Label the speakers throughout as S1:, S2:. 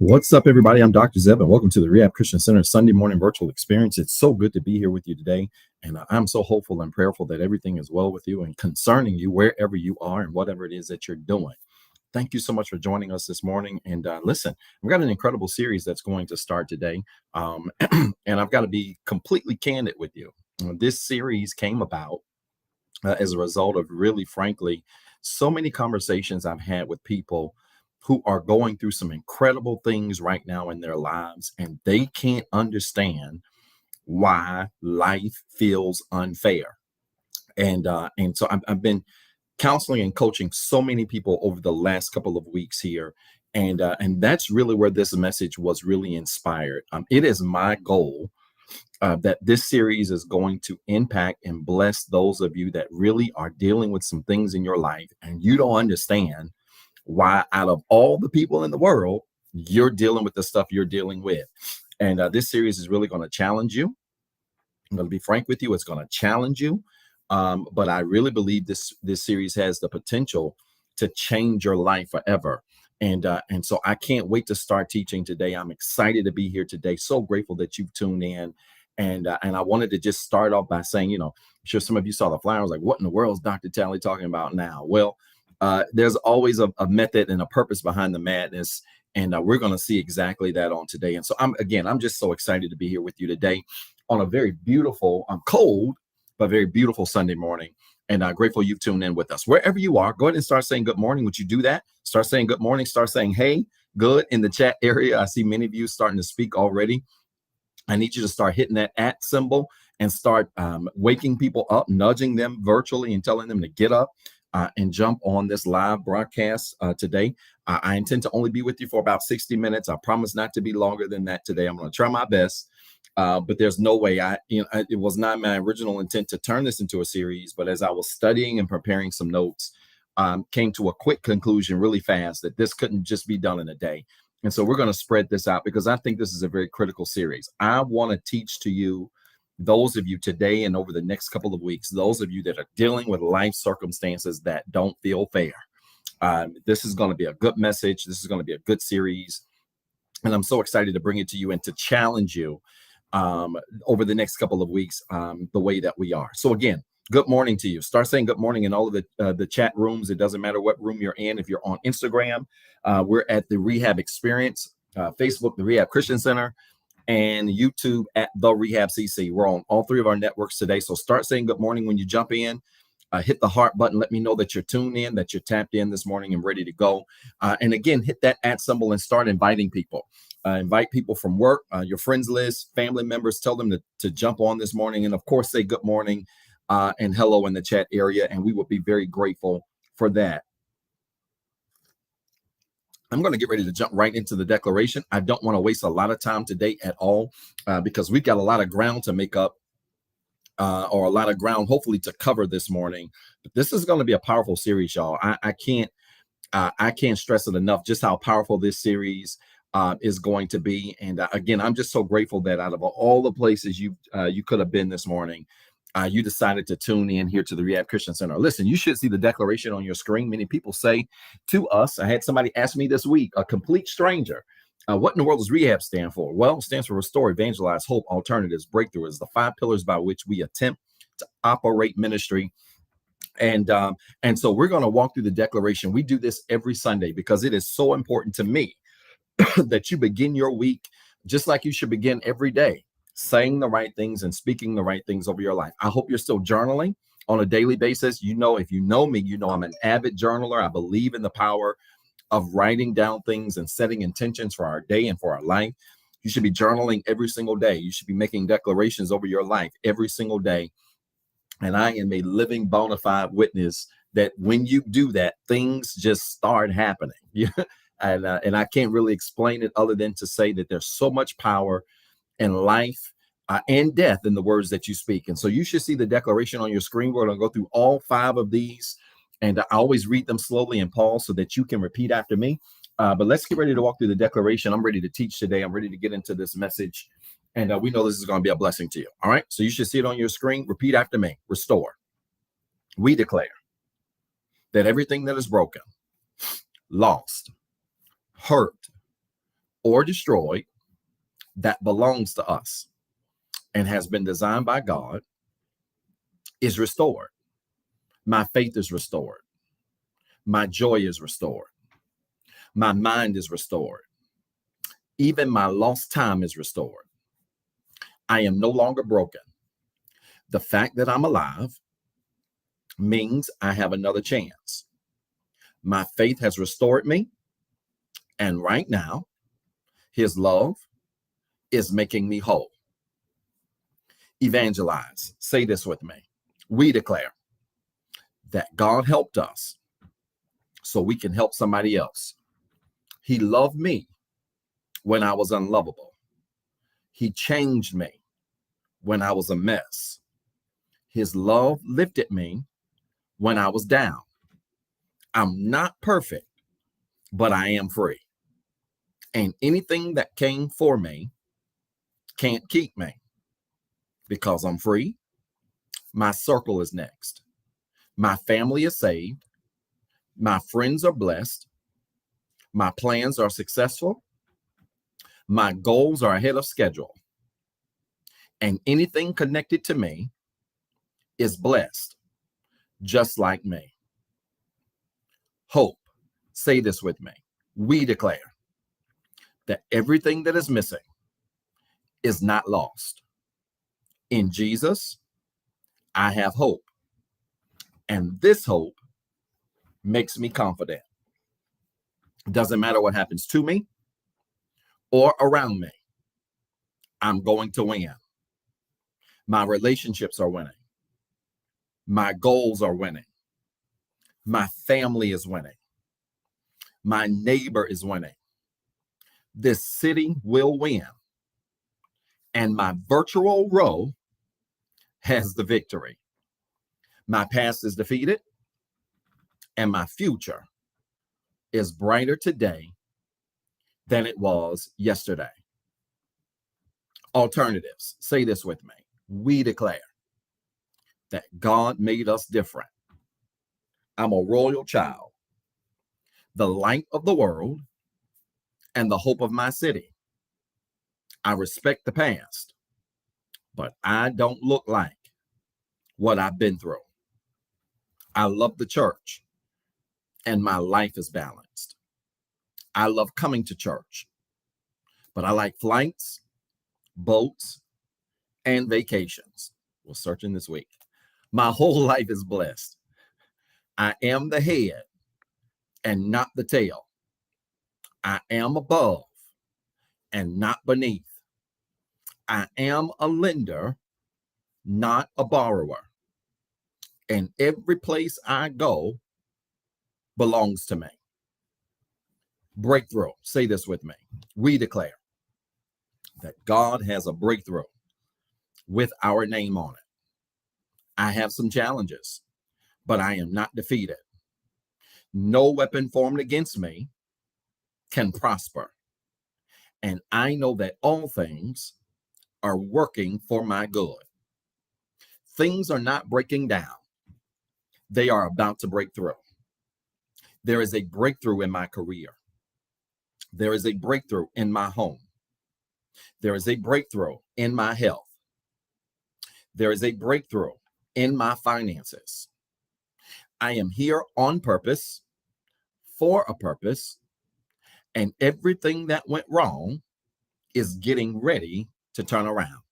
S1: What's up, everybody? I'm Dr. Zeb, and welcome to the Rehab Christian Center Sunday morning virtual experience. It's so good to be here with you today, and I'm so hopeful and prayerful that everything is well with you and concerning you wherever you are and whatever it is that you're doing. Thank you so much for joining us this morning. And listen, we've got an incredible series that's going to start today, and I've got to be completely candid with you. This series came about as a result of, really frankly, so many conversations I've had with people who are going through some incredible things right now in their lives, and they can't understand why life feels unfair. And so I've been counseling and coaching so many people over the last couple of weeks here, and that's really where this message was really inspired. It is my goal that this series is going to impact and bless those of you that really are dealing with some things in your life, and you don't understand why out of all the people in the world, you're dealing with the stuff you're dealing with. And this series is really going to challenge you. I'm going to be frank with you. It's going to challenge you. But I really believe this series has the potential to change your life forever. And so I can't wait to start teaching today. I'm excited to be here today. So grateful that you've tuned in. And I wanted to just start off by saying, I'm sure some of you saw the flyer. I was like, what in the world is Dr. Talley talking about now? Well, there's always a method and a purpose behind the madness. And we're going to see exactly that on today. And so I'm just so excited to be here with you today on a very beautiful, cold, but very beautiful Sunday morning. And grateful you've tuned in with us. Wherever you are, go ahead and start saying good morning. Would you do that? Start saying good morning. Start saying, hey, good in the chat area. I see many of you starting to speak already. I need you to start hitting that @ symbol and start waking people up, nudging them virtually and telling them to get up and jump on this live broadcast today. I intend to only be with you for about 60 minutes. I promise not to be longer than that today. I'm going to try my best, but there's no way. It was not my original intent to turn this into a series, but as I was studying and preparing some notes, came to a quick conclusion really fast that this couldn't just be done in a day. And so we're going to spread this out because I think this is a very critical series. I want to teach to you, those of you today and over the next couple of weeks, those of you that are dealing with life circumstances that don't feel fair. This is going to be a good message. This is going to be a good series. And I'm so excited to bring it to you and to challenge you over the next couple of weeks the way that we are. So again, good morning to you. Start saying good morning in all of the chat rooms. It doesn't matter what room you're in. If you're on Instagram, we're at the Rehab Experience, Facebook, the Rehab Christian Center, and YouTube at TheREHABCC. We're on all three of our networks today. So start saying good morning when you jump in. Hit the heart button. Let me know that you're tuned in, that you're tapped in this morning and ready to go. And again, hit that @ symbol and start inviting people. Invite people from work, your friends list, family members. Tell them to jump on this morning. And of course, say good morning and hello in the chat area. And we will be very grateful for that. I'm going to get ready to jump right into the declaration. I don't want to waste a lot of time today at all because we've got a lot of ground to make up or a lot of ground, hopefully, to cover this morning. But this is going to be a powerful series, y'all. I can't stress it enough just how powerful this series is going to be. And again, I'm just so grateful that out of all the places you could have been this morning, you decided to tune in here to the Rehab Christian Center. Listen, you should see the declaration on your screen. Many people say to us, I had somebody ask me this week, a complete stranger, what in the world does REHAB stand for? Well, it stands for Restore, Evangelize, Hope, Alternatives, Breakthrough. Is the 5 pillars by which we attempt to operate ministry. And so we're going to walk through the declaration. We do this every Sunday because it is so important to me that you begin your week just like you should begin every day, saying the right things and speaking the right things over your life. I hope you're still journaling on a daily basis. If you know me, I'm an avid journaler. I believe in the power of writing down things and setting intentions for our day and for our life. You should be journaling every single day. You should be making declarations over your life every single day. And I am a living bona fide witness that when you do that, things just start happening. And I can't really explain it other than to say that there's so much power in life and death in the words that you speak. And so you should see the declaration on your screen. We're going to go through all 5 of these, and I always read them slowly and pause so that you can repeat after me. But let's get ready to walk through the declaration. I'm ready to teach today. I'm ready to get into this message, and we know this is going to be a blessing to you. All right, so you should see it on your screen. Repeat after me. Restore. We declare that everything that is broken, lost, hurt, or destroyed that belongs to us and has been designed by God is restored. My faith is restored. My joy is restored. My mind is restored. Even my lost time is restored. I am no longer broken. The fact that I'm alive means I have another chance. My faith has restored me. And right now, his love is making me whole. Evangelize. Say this with me. We declare that God helped us so we can help somebody else. He loved me when I was unlovable. He changed me when I was a mess. His love lifted me when I was down. I'm not perfect, but I am free. And anything that came for me can't keep me because I'm free. My circle is next. My family is saved. My friends are blessed. My plans are successful. My goals are ahead of schedule. And anything connected to me is blessed, just like me. Hope. Say this with me. We declare that everything that is missing is not lost. In Jesus, I have hope. And this hope makes me confident. It doesn't matter what happens to me or around me. I'm going to win. My relationships are winning. My goals are winning. My family is winning. My neighbor is winning. This city will win. And my virtual row has the victory. My past is defeated, and my future is brighter today than it was yesterday. Alternatives. Say this with me. We declare that God made us different. I'm a royal child, the light of the world, and the hope of my city. I respect the past, but I don't look like what I've been through. I love the church, and my life is balanced. I love coming to church, but I like flights, boats, and vacations. We're searching this week. My whole life is blessed. I am the head and not the tail. I am above and not beneath. I am a lender, not a borrower. And every place I go belongs to me. Breakthrough. Say this with me. We declare that God has a breakthrough with our name on it. I have some challenges, but I am not defeated. No weapon formed against me can prosper. And I know that all things are working for my good. Things are not breaking down. They are about to break through. There is a breakthrough in my career. There is a breakthrough in my home. There is a breakthrough in my health. There is a breakthrough in my finances. I am here on purpose, for a purpose, and everything that went wrong is getting ready to turn around.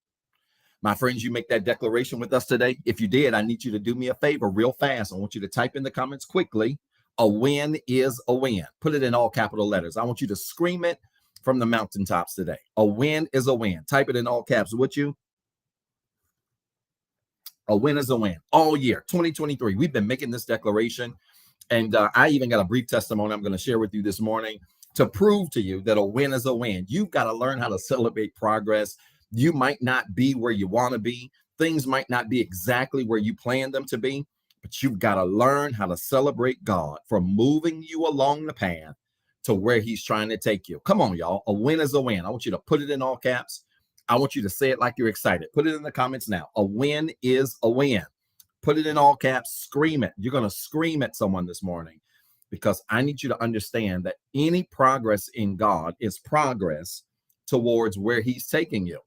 S1: My friends, you make that declaration with us today. If you did, I need you to do me a favor real fast. I want you to type in the comments quickly. A win is a win. Put it in all capital letters. I want you to scream it from the mountaintops today. A win is a win. Type it in all caps, would you? A win is a win. All year, 2023, we've been making this declaration. And I even got a brief testimony I'm going to share with you this morning to prove to you that a win is a win. You've got to learn how to celebrate progress. You might not be where you want to be. Things might not be exactly where you planned them to be, but you've got to learn how to celebrate God for moving you along the path to where he's trying to take you. Come on, y'all. A win is a win. I want you to put it in all caps. I want you to say it like you're excited. Put it in the comments now. A win is a win. Put it in all caps. Scream it. You're going to scream at someone this morning. because I need you to understand that any progress in God is progress towards where he's taking you.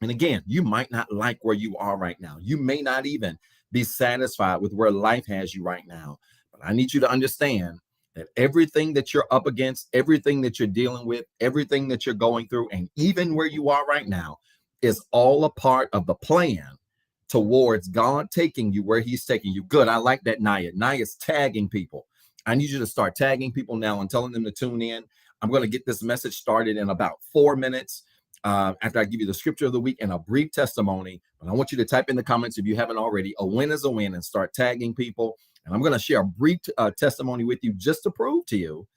S1: And again, you might not like where you are right now. You may not even be satisfied with where life has you right now. But I need you to understand that everything that you're up against, everything that you're dealing with, everything that you're going through, and even where you are right now is all a part of the plan towards God taking you where he's taking you. Good. I like that, Naya. Naya's tagging people. I need you to start tagging people now and telling them to tune in. I'm going to get this message started in about 4 minutes. After I give you the scripture of the week and a brief testimony. But I want you to type in the comments, if you haven't already, a win is a win, and start tagging people. And I'm going to share a brief testimony with you just to prove to you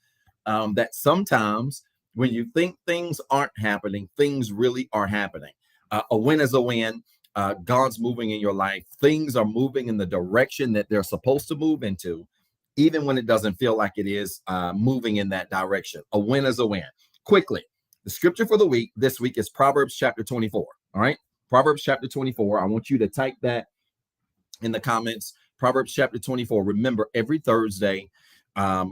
S1: that sometimes when you think things aren't happening, things really are happening. A win is a win. God's moving in your life. Things are moving in the direction that they're supposed to move into, even when it doesn't feel like it is moving in that direction. A win is a win. Quickly. The scripture for the week this week is Proverbs chapter 24. All right. Proverbs chapter 24. I want you to type that in the comments. Proverbs chapter 24. Remember, every Thursday,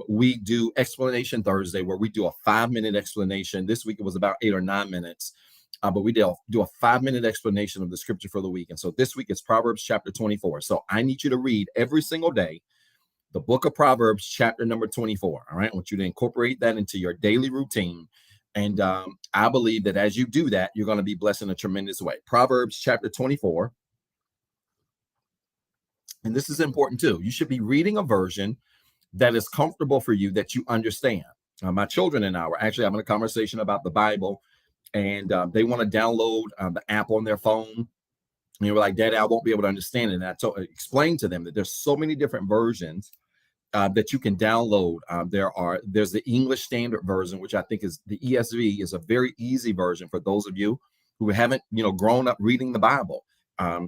S1: we do Explanation Thursday, where we do a 5-minute explanation. This week it was about 8 or 9 minutes, but we do a 5-minute explanation of the scripture for the week. And so this week it's Proverbs chapter 24. So I need you to read every single day the book of Proverbs chapter number 24. All right. I want you to incorporate that into your daily routine. And I believe that as you do that, you're going to be blessed in a tremendous way. Proverbs chapter 24. And this is important too. You should be reading a version that is comfortable for you, that you understand. My children and I were actually having a conversation about the Bible, and they want to download the app on their phone. And they were like, Daddy, I won't be able to understand it. And I explained to them that there's so many different versions that you can download. There's the English Standard Version, which I think is the ESV, is a very easy version for those of you who haven't, grown up reading the Bible.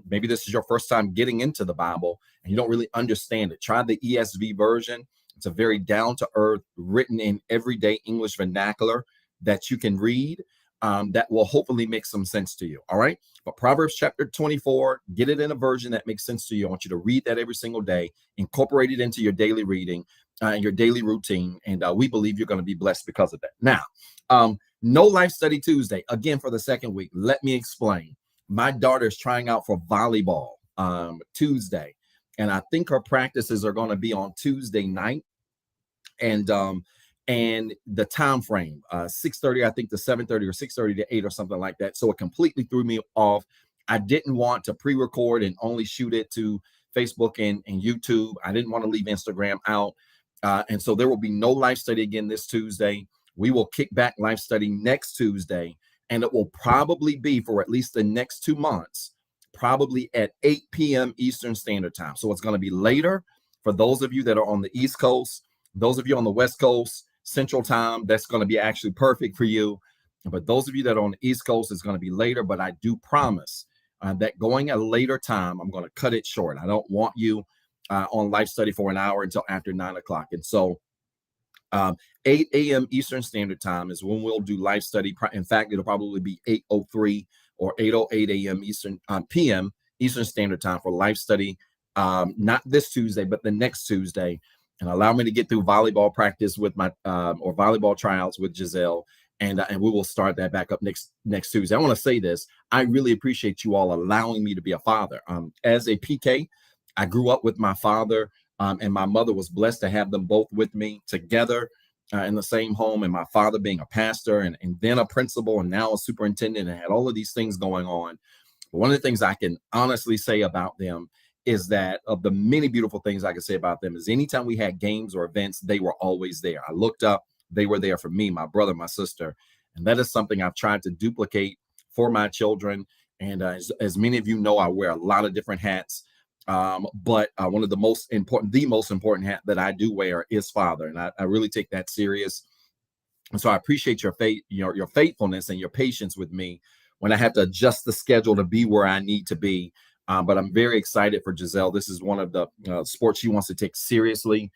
S1: Maybe this is your first time getting into the Bible and you don't really understand it. Try the ESV version. It's a very down-to-earth, written in everyday English vernacular that you can read. That will hopefully make some sense to you. All right. But Proverbs chapter 24, get it in a version that makes sense to you. I want you to read that every single day, incorporate it into your daily reading and your daily routine. And we believe you're going to be blessed because of that. Now, no Life Study Tuesday, again, for the second week. Let me explain. My daughter is trying out for volleyball Tuesday, and I think her practices are going to be on Tuesday night. And the time frame, 6:30, I think, to 7:30, or 6:30 to 8, or something like that. So it completely threw me off. I didn't want to pre-record and only shoot it to Facebook and YouTube. I didn't want to leave Instagram out. And so there will be no Life Study again this Tuesday. We will kick back Life Study next Tuesday, and it will probably be for at least the next 2 months, probably at 8 p.m. Eastern Standard Time. So it's going to be later for those of you that are on the East Coast. Those of you on the West Coast, Central Time, that's going to be actually perfect for you. But those of you that are on the East Coast, it's going to be later. But I do promise that going at a later time, I'm going to cut it short. I don't want you on Life Study for an hour until after 9 o'clock. And so 8 a.m. Eastern Standard Time is when we'll do Life Study. In fact, it'll probably be 8:03 or 8:08 a.m. p.m. Eastern Standard Time for Life Study. Not this Tuesday, but the next Tuesday. And allow me to get through volleyball practice with my or volleyball tryouts with Giselle, and we will start that back up next Tuesday. I want to say this: I really appreciate you all allowing me to be a father. As a PK, I grew up with my father, and my mother was blessed to have them both with me together in the same home. And my father being a pastor, and then a principal, and now a superintendent, and had all of these things going on. But one of the things I can honestly say about them is that, of the many beautiful things I can say about them, is anytime we had games or events, they were always there. I looked up, they were there for me, my brother, my sister. And that is something I've tried to duplicate for my children. And as many of you know, I wear a lot of different hats. But one of the most important hat that I do wear is father. And I really take that serious. And so I appreciate your faithfulness and your patience with me when I have to adjust the schedule to be where I need to be. But I'm very excited for Giselle. This is one of the sports she wants to take seriously,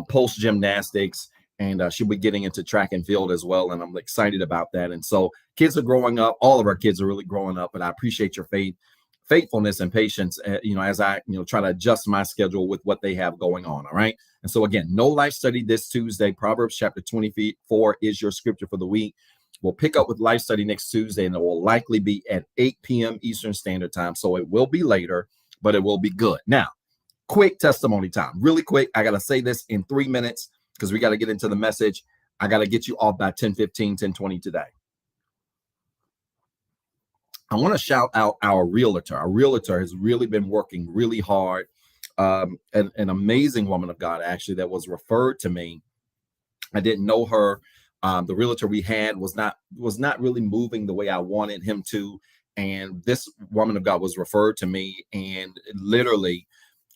S1: post gymnastics, and she'll be getting into track and field as well. And I'm excited about that. And so kids are growing up. All of our kids are really growing up, but I appreciate your faithfulness and patience, as I, try to adjust my schedule with what they have going on. All right. And so again, no life study this Tuesday. Proverbs chapter 24 is your scripture for the week. We'll pick up with life study next Tuesday, and it will likely be at 8 p.m. Eastern Standard Time. So it will be later, but it will be good. Now, quick testimony time, really quick. I got to say this in 3 minutes because we got to get into the message. I got to get you off by 10:15, 10:20 today. I want to shout out our realtor. Our realtor has really been working really hard. An amazing woman of God, actually, that was referred to me. I didn't know her. The realtor we had was not really moving the way I wanted him to. And this woman of God was referred to me, and literally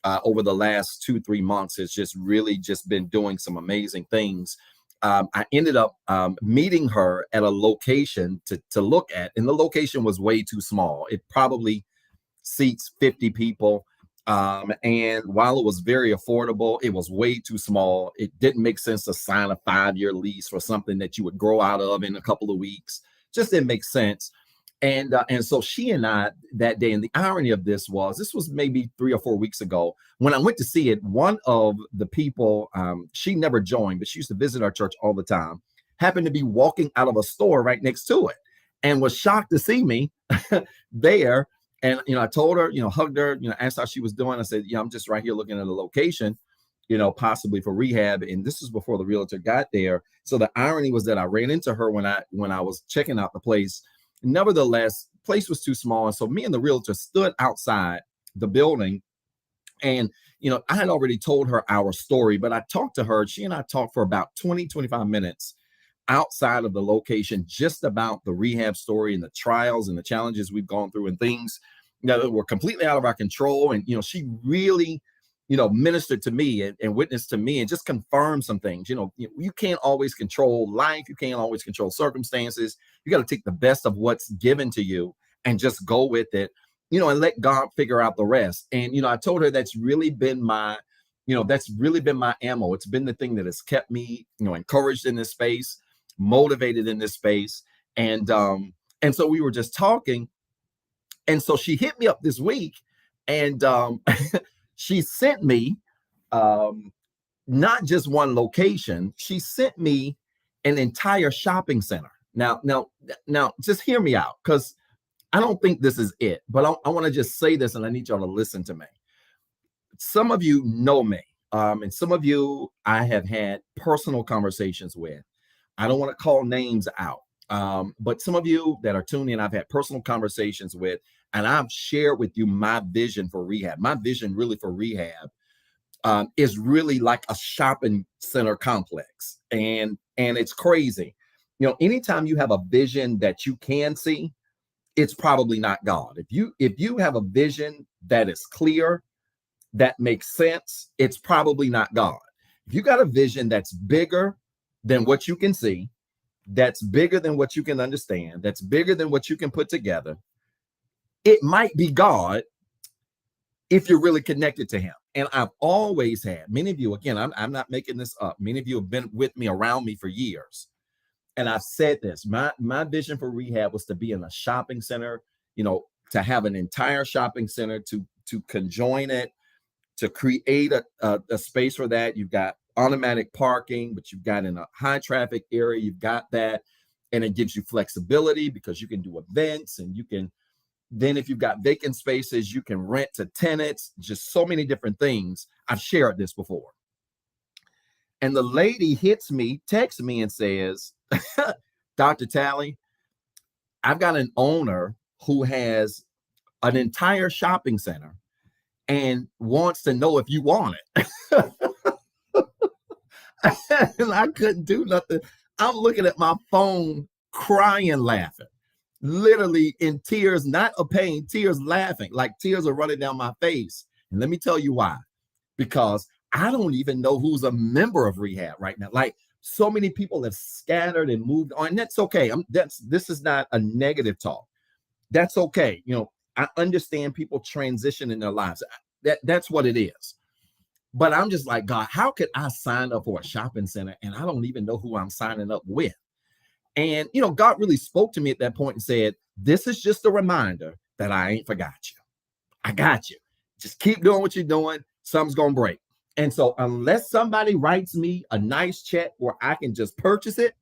S1: over the last 2-3 months has just really just been doing some amazing things. I ended up meeting her at a location to look at, and the location was way too small. It probably seats 50 people. And while it was very affordable, it was way too small. It didn't make sense to sign a 5-year lease for something that you would grow out of in a couple of weeks. Just didn't make sense. And so she and I that day, and the irony of this was maybe 3 or 4 weeks ago when I went to see it. One of the people, she never joined, but she used to visit our church all the time, happened to be walking out of a store right next to it and was shocked to see me there. And, I told her, hugged her, asked how she was doing. I said, I'm just right here looking at a location, possibly for rehab. And this was before the realtor got there. So the irony was that I ran into her when I was checking out the place. Nevertheless, place was too small. And so me and the realtor stood outside the building. And, I had already told her our story, but I talked to her. She and I talked for about 20-25 minutes outside of the location, just about the rehab story and the trials and the challenges we've gone through and things that were completely out of our control. And, she really, ministered to me and witnessed to me and just confirmed some things. You can't always control life. You can't always control circumstances. You got to take the best of what's given to you and just go with it, and let God figure out the rest. And, I told her that's really been my ammo. It's been the thing that has kept me, encouraged in this space, motivated in this space. And so we were just talking. And so she hit me up this week, and she sent me not just one location. She sent me an entire shopping center. Now, just hear me out, because I don't think this is it, but I want to just say this, and I need y'all to listen to me. Some of you know me, and some of you I have had personal conversations with. I don't want to call names out, but some of you that are tuned in, I've had personal conversations with, and I've shared with you my vision for rehab. My vision really for rehab is really like a shopping center complex. And it's crazy. Anytime you have a vision that you can see, it's probably not God. If you have a vision that is clear, that makes sense, it's probably not God. If you got a vision that's bigger than what you can see, that's bigger than what you can understand, that's bigger than what you can put together, it might be God if you're really connected to him. And I've always had, many of you, again, I'm not making this up, many of you have been with me, around me for years. And I've said this, my vision for rehab was to be in a shopping center, to have an entire shopping center, to conjoin it, to create a space for that. You've got automatic parking, but you've got in a high traffic area, you've got that. And it gives you flexibility because you can do events, and you can, then if you've got vacant spaces, you can rent to tenants, just so many different things. I've shared this before. And the lady texts me and says, Dr. Talley, I've got an owner who has an entire shopping center and wants to know if you want it. And I couldn't do nothing. I'm looking at my phone, crying, laughing, literally in tears, not of pain, tears, laughing, like tears are running down my face. And let me tell you why. Because I don't even know who's a member of rehab right now. Like, so many people have scattered and moved on. And that's okay. This is not a negative talk. That's okay. I understand people transition in their lives. That's what it is. But I'm just like, God, how could I sign up for a shopping center and I don't even know who I'm signing up with? And, God really spoke to me at that point and said, this is just a reminder that I ain't forgot you. I got you. Just keep doing what you're doing. Something's going to break. And so unless somebody writes me a nice check where I can just purchase it,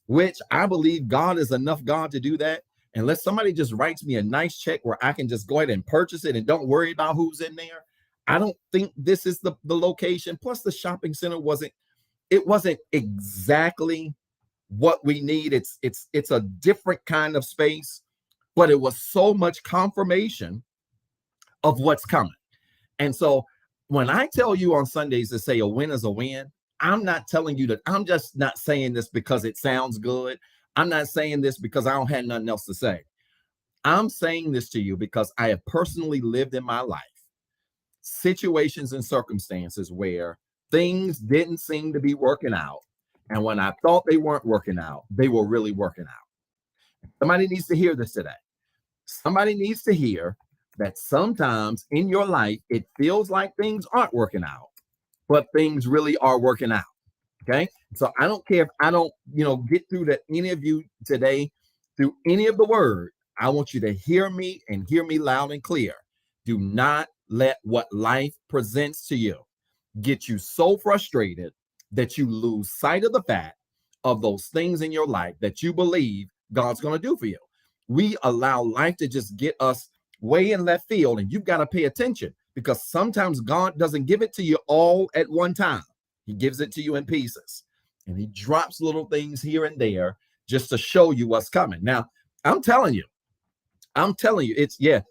S1: which I believe God is enough God to do that, unless somebody just writes me a nice check where I can just go ahead and purchase it and don't worry about who's in there, I don't think this is the location. Plus the shopping center wasn't exactly what we need. It's a different kind of space, but it was so much confirmation of what's coming. And so when I tell you on Sundays to say a win is a win, I'm not telling you that. I'm just not saying this because it sounds good. I'm not saying this because I don't have nothing else to say. I'm saying this to you because I have personally lived in my life situations and circumstances where things didn't seem to be working out. And when I thought they weren't working out, they were really working out. Somebody needs to hear this today. Somebody needs to hear that sometimes in your life, it feels like things aren't working out, but things really are working out. Okay. So I don't care if I don't, get through to any of you today through any of the word. I want you to hear me and hear me loud and clear. Do not let what life presents to you get you so frustrated that you lose sight of the fact of those things in your life that you believe God's going to do for you. We allow life to just get us way in left field, and you've got to pay attention because sometimes God doesn't give it to you all at one time. He gives it to you in pieces, and he drops little things here and there just to show you what's coming. Now, I'm telling you,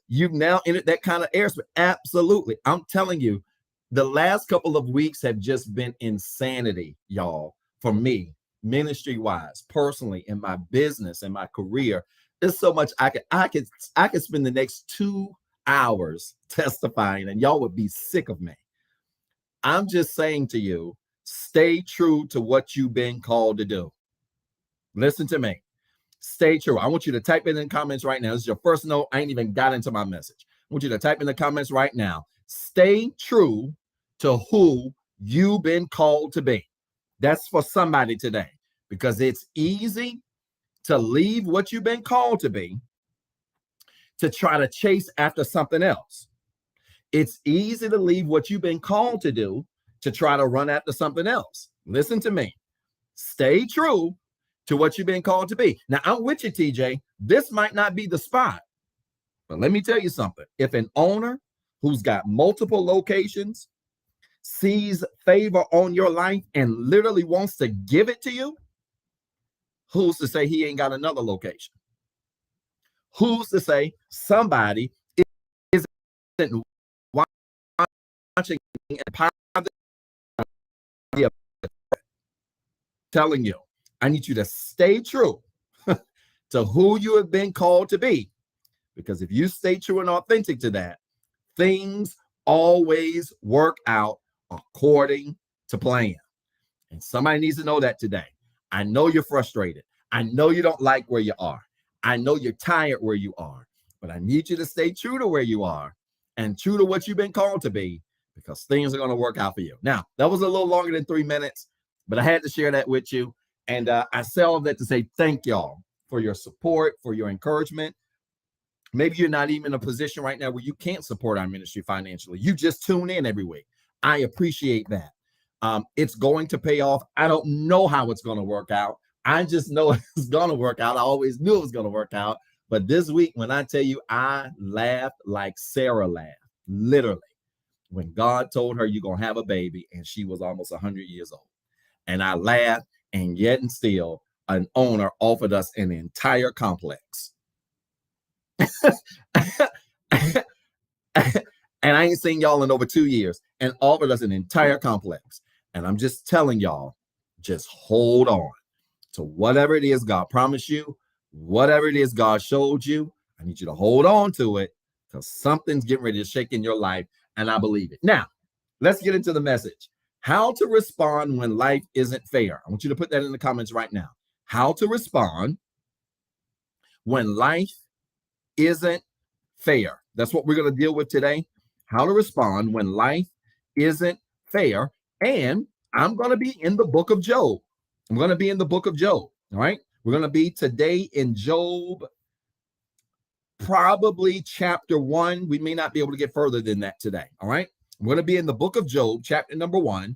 S1: you've now entered that kind of airspace. Absolutely. I'm telling you, the last couple of weeks have just been insanity, y'all, for me, ministry-wise, personally, in my business and my career. There's so much I could spend the next 2 hours testifying, and y'all would be sick of me. I'm just saying to you, stay true to what you've been called to do. Listen to me. Stay true. I want you to type it in the comments right now. This is your first note. I ain't even got into my message. I want you to type in the comments right now. Stay true to who you've been called to be. That's for somebody today, because it's easy to leave what you've been called to be to try to chase after something else. It's easy to leave what you've been called to do to try to run after something else. Listen to me. Stay true to what you've been called to be. Now, I'm with you, TJ. This might not be the spot, but let me tell you something. If an owner who's got multiple locations sees favor on your life and literally wants to give it to you, who's to say he ain't got another location? Who's to say somebody isn't watching and telling you, I need you to stay true to who you have been called to be. Because if you stay true and authentic to that, things always work out according to plan. And somebody needs to know that today. I know you're frustrated. I know you don't like where you are. I know you're tired where you are, but I need you to stay true to where you are and true to what you've been called to be, because things are going to work out for you. Now, that was a little longer than 3 minutes, but I had to share that with you. And I say all of that to say thank y'all for your support, for your encouragement. Maybe you're not even in a position right now where you can't support our ministry financially. You just tune in every week. I appreciate that. It's going to pay off. I don't know how it's going to work out. I just know it's going to work out. I always knew it was going to work out. But this week, when I tell you, I laughed like Sarah laughed, literally, when God told her you're going to have a baby, and she was almost 100 years old. And I laughed, and yet and still, an owner offered us an entire complex. And I ain't seen y'all in over 2 years, and offered us an entire complex. And I'm just telling y'all, just hold on to whatever it is God promised you, whatever it is God showed you. I need you to hold on to it, because something's getting ready to shake in your life, and I believe it. Now, let's get into the message. How to respond when life isn't fair. I want you to put that in the comments right now. How to respond when life isn't fair. That's what we're going to deal with today. How to respond when life isn't fair. And I'm going to be in the book of Job. I'm going to be in the book of Job. All right. We're going to be today in Job probably chapter 1. We may not be able to get further than that today. All right. We're going to be in the book of Job, chapter number 1.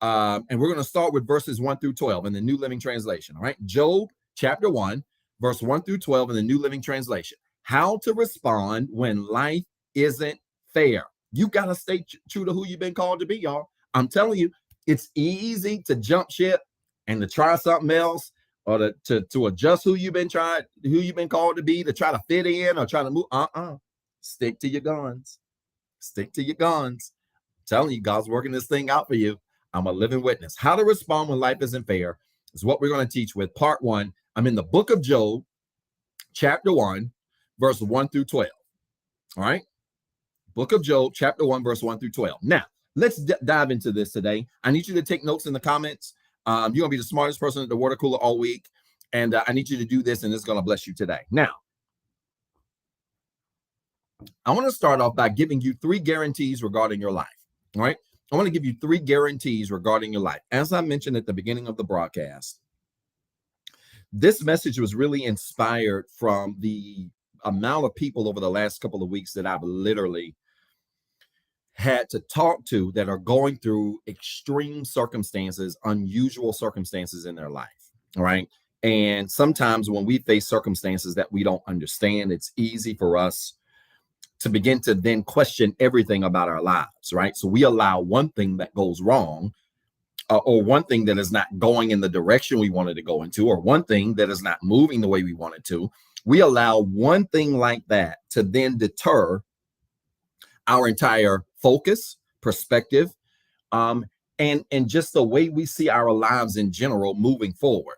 S1: And we're going to start with verses 1 through 12 in the New Living Translation. All right. Job, chapter 1, verse 1 through 12 in the New Living Translation. How to respond when life isn't fair. You got to stay true to who you've been called to be, y'all. I'm telling you, it's easy to jump ship and to try something else, or to adjust who you've been called to be, to try to fit in or try to move. Stick to your guns. Stick to your guns. I'm telling you, God's working this thing out for you. I'm a living witness. How to respond when life isn't fair is what we're going to teach with part 1. I'm in the book of Job, chapter 1, verse 1 through 12. All right. Book of Job, chapter 1, verse 1 through 12. Now, let's dive into this today. I need you to take notes in the comments. You're going to be the smartest person at the water cooler all week. And I need you to do this, and it's going to bless you today. Now, I want to start off by giving you 3 guarantees regarding your life. All right. I want to give you 3 guarantees regarding your life. As I mentioned at the beginning of the broadcast, this message was really inspired from the amount of people over the last couple of weeks that I've literally had to talk to that are going through extreme circumstances, unusual circumstances in their life. All right. And sometimes when we face circumstances that we don't understand, it's easy for us to begin to then question everything about our lives. Right. So we allow one thing that goes wrong, or one thing that is not going in the direction we wanted to go into, or one thing that is not moving the way we wanted to. We allow one thing like that to then deter our entire focus, perspective, and just the way we see our lives in general moving forward.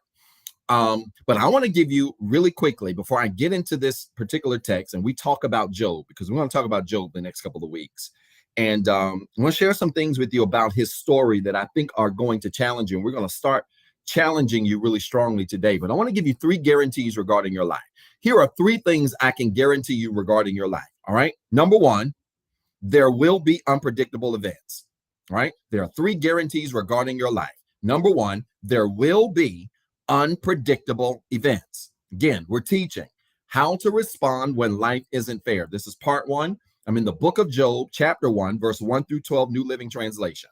S1: But I want to give you really quickly, before I get into this particular text and we talk about Job, because we're going to talk about Job the next couple of weeks. And I'm going to share some things with you about his story that I think are going to challenge you. And we're going to start challenging you really strongly today. But I want to give you 3 guarantees regarding your life. Here are 3 things I can guarantee you regarding your life. All right. Number 1, there will be unpredictable events. All right. There are 3 guarantees regarding your life. Number 1, there will be unpredictable events. Again, we're teaching how to respond when life isn't fair. This is part 1. I'm in the book of Job, chapter 1, verse 1 through 12, New Living Translation.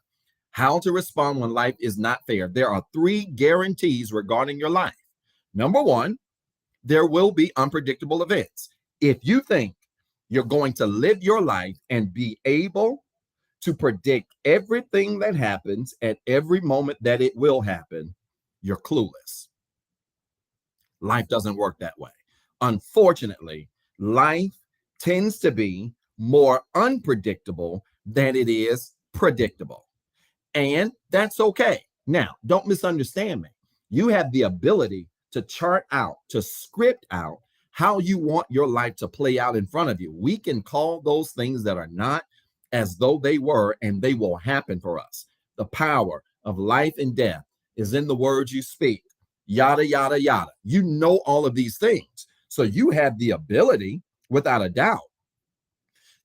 S1: How to respond when life is not fair. There are 3 guarantees regarding your life. Number 1, there will be unpredictable events. If you think you're going to live your life and be able to predict everything that happens at every moment that it will happen, you're clueless. Life doesn't work that way. Unfortunately, life tends to be more unpredictable than it is predictable. And that's okay. Now, don't misunderstand me. You have the ability to chart out, to script out how you want your life to play out in front of you. We can call those things that are not as though they were, and they will happen for us. The power of life and death is in the words you speak. Yada, yada, yada. You know all of these things. So you have the ability, without a doubt,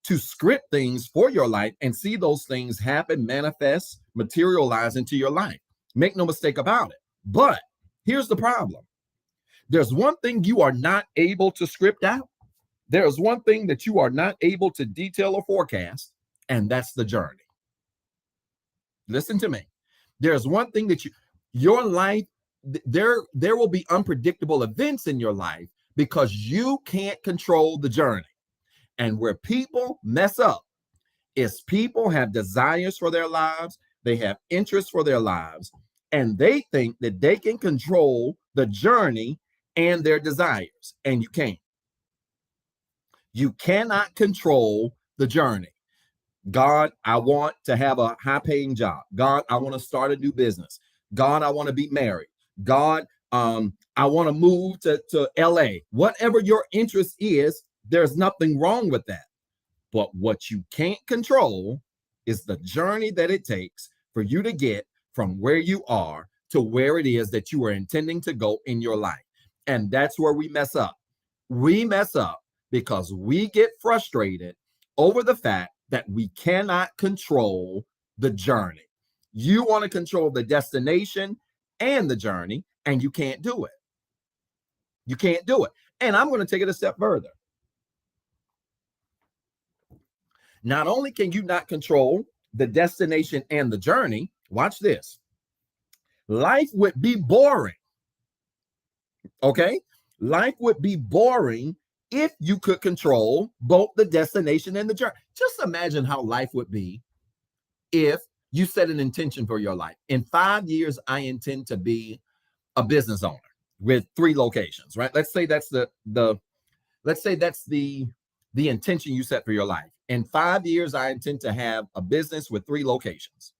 S1: to script things for your life and see those things happen, manifest, materialize into your life. Make no mistake about it. But here's the problem. There's one thing you are not able to script out. There's one thing that you are not able to detail or forecast, and that's the journey. Listen to me. There's one thing that your life, there will be unpredictable events in your life because you can't control the journey. And where people mess up is people have desires for their lives, they have interests for their lives, and they think that they can control the journey and their desires, and you can't. You cannot control the journey. God, I want to have a high-paying job. God, I want to start a new business. God, I want to be married. God, I want to move to LA. Whatever your interest is, there's nothing wrong with that. But what you can't control is the journey that it takes for you to get from where you are to where it is that you are intending to go in your life. And that's where we mess up. We mess up because we get frustrated over the fact that we cannot control the journey. You want to control the destination and the journey, and you can't do it. You can't do it. And I'm going to take it a step further. Not only can you not control the destination and the journey, watch this. Life would be boring. Okay? Life would be boring if you could control both the destination and the journey. Just imagine how life would be if you set an intention for your life. In 5 years, I intend to be a business owner with 3 locations, right? Let's say that's the intention you set for your life. In 5 years, I intend to have a business with 3 locations.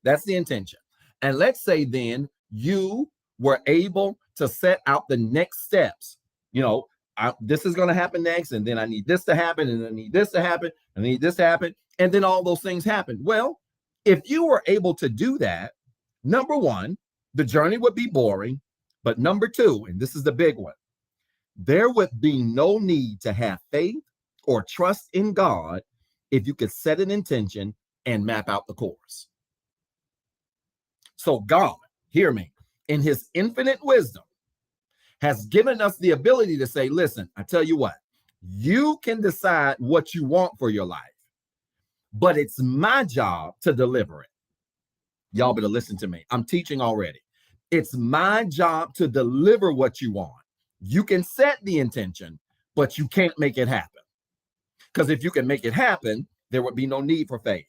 S1: That's the intention. And let's say then you were able to set out the next steps. You know, this is going to happen next, and then I need this to happen, and I need this to happen, I need this to happen, and then all those things happen. Well, if you were able to do that, number one, the journey would be boring. But number 2, and this is the big one, there would be no need to have faith or trust in God if you could set an intention and map out the course. So God, hear me, in his infinite wisdom, has given us the ability to say, listen, I tell you what, you can decide what you want for your life, but it's my job to deliver it. Y'all better listen to me. I'm teaching already. It's my job to deliver what you want. You can set the intention, but you can't make it happen. Because if you can make it happen, there would be no need for faith.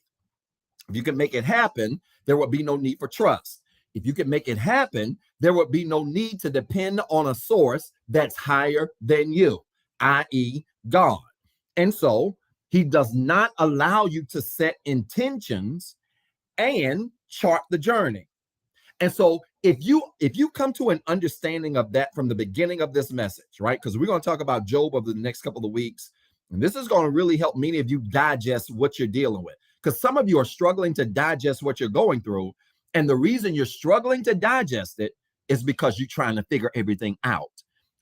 S1: If you can make it happen, there would be no need for trust. If you can make it happen, there would be no need to depend on a source that's higher than you, i.e., God. And so he does not allow you to set intentions and chart the journey. And so if you come to an understanding of that from the beginning of this message, right? Because we're going to talk about Job over the next couple of weeks. And this is going to really help many of you digest what you're dealing with. Because some of you are struggling to digest what you're going through. And the reason you're struggling to digest it is because you're trying to figure everything out.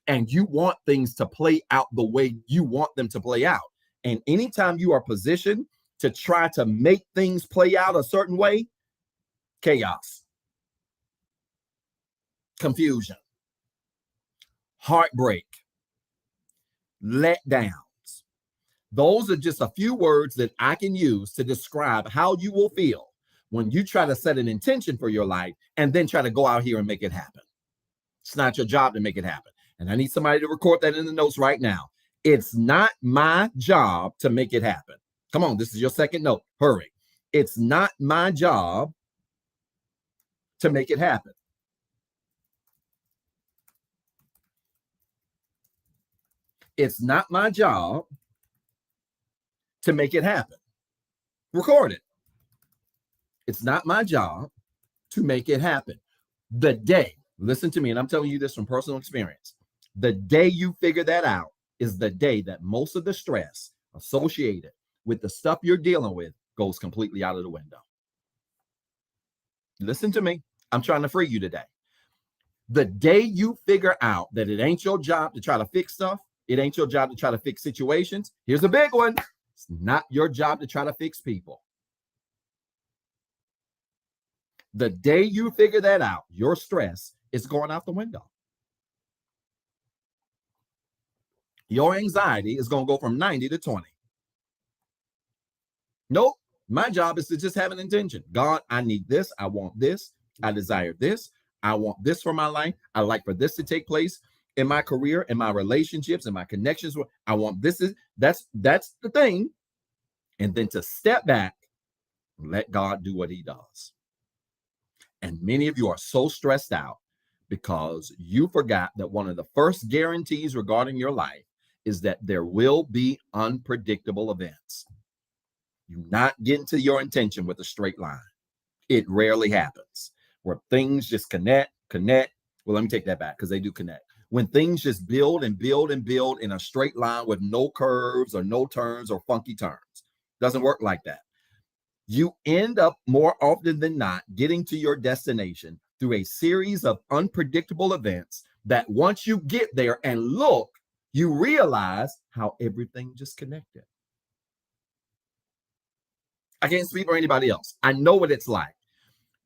S1: And you want things to play out the way you want them to play out. And anytime you are positioned to try to make things play out a certain way, chaos, confusion, heartbreak, letdowns. Those are just a few words that I can use to describe how you will feel when you try to set an intention for your life and then try to go out here and make it happen. It's not your job to make it happen. And I need somebody to record that in the notes right now. It's not my job to make it happen. Come on, this is your second note. Hurry. It's not my job to make it happen. It's not my job to make it happen. Record it. It's not my job to make it happen. The day, listen to me, and I'm telling you this from personal experience, the day you figure that out is the day that most of the stress associated with the stuff you're dealing with goes completely out of the window. Listen to me. I'm trying to free you today. The day you figure out that it ain't your job to try to fix stuff, it ain't your job to try to fix situations. Here's a big one. It's not your job to try to fix people. The day you figure that out, your stress is going out the window. Your anxiety is going to go from 90 to 20. Nope. My job is to just have an intention. God, I need this. I want this. I desire this. I want this for my life. I like for this to take place in my career, in my relationships, in my connections. I want this. That's the thing. And then to step back and let God do what he does. And many of you are so stressed out because you forgot that one of the first guarantees regarding your life is that there will be unpredictable events. You're not getting to your intention with a straight line. It rarely happens where things just connect. Well, let me take that back because they do connect. When things just build and build and build in a straight line with no curves or no turns or funky turns. Doesn't work like that. You end up more often than not getting to your destination through a series of unpredictable events that once you get there and look, you realize how everything just connected. I can't speak for anybody else. I know what it's like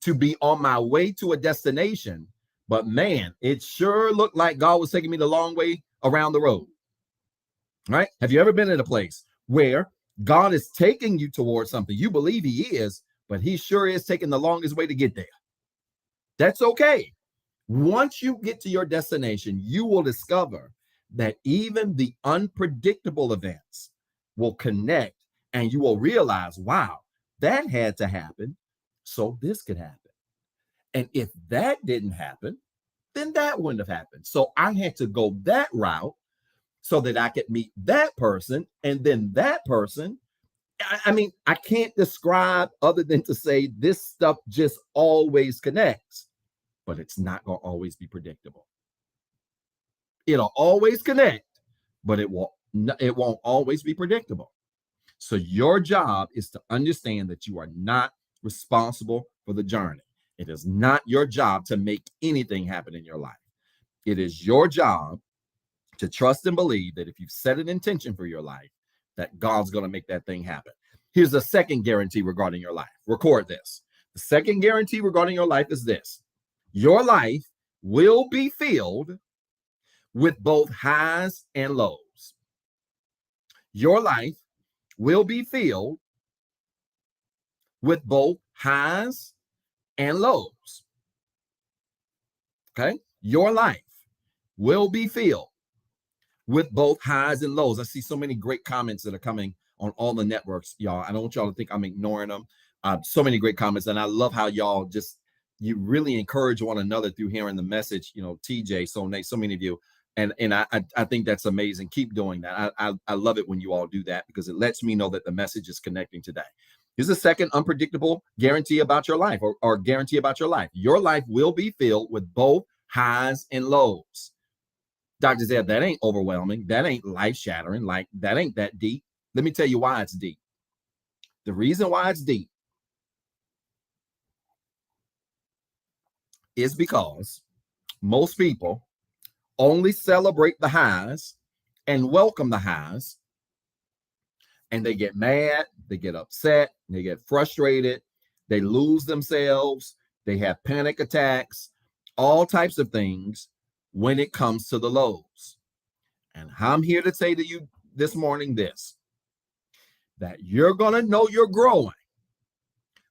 S1: to be on my way to a destination, but man, it sure looked like God was taking me the long way around the road. Right? Have you ever been in a place where God is taking you towards something. You believe he is, but he sure is taking the longest way to get there. That's okay. Once you get to your destination, you will discover that even the unpredictable events will connect, and you will realize, wow, that had to happen, so this could happen. And if that didn't happen, then that wouldn't have happened. So I had to go that route so that I could meet that person, and then that person. I mean, I can't describe other than to say this stuff just always connects, but it's not going to always be predictable. It'll always connect, but it won't always be predictable. So your job is to understand that you are not responsible for the journey. It is not your job to make anything happen in your life. It is your job to trust and believe that if you've set an intention for your life, that God's going to make that thing happen. Here's the second guarantee regarding your life. Record this. The second guarantee regarding your life is this: your life will be filled with both highs and lows. Your life will be filled with both highs and lows. Okay? Your life will be filled with both highs and lows. I see so many great comments that are coming on all the networks, y'all. I don't want y'all to think I'm ignoring them. So many great comments, and I love how y'all you really encourage one another through hearing the message. You know, TJ, so many of you, and I think that's amazing. Keep doing that. I love it when you all do that, because it lets me know that the message is connecting today. Here's the second unpredictable guarantee about your life, or guarantee about your life. Your life will be filled with both highs and lows. Dr. Zeb, that ain't overwhelming. That ain't life-shattering. Like, that ain't that deep. Let me tell you why it's deep. The reason why it's deep is because most people only celebrate the highs and welcome the highs, and they get mad, they get upset, they get frustrated, they lose themselves, they have panic attacks, all types of things when it comes to the lows. And I'm here to say to you this morning this: that you're going to know you're growing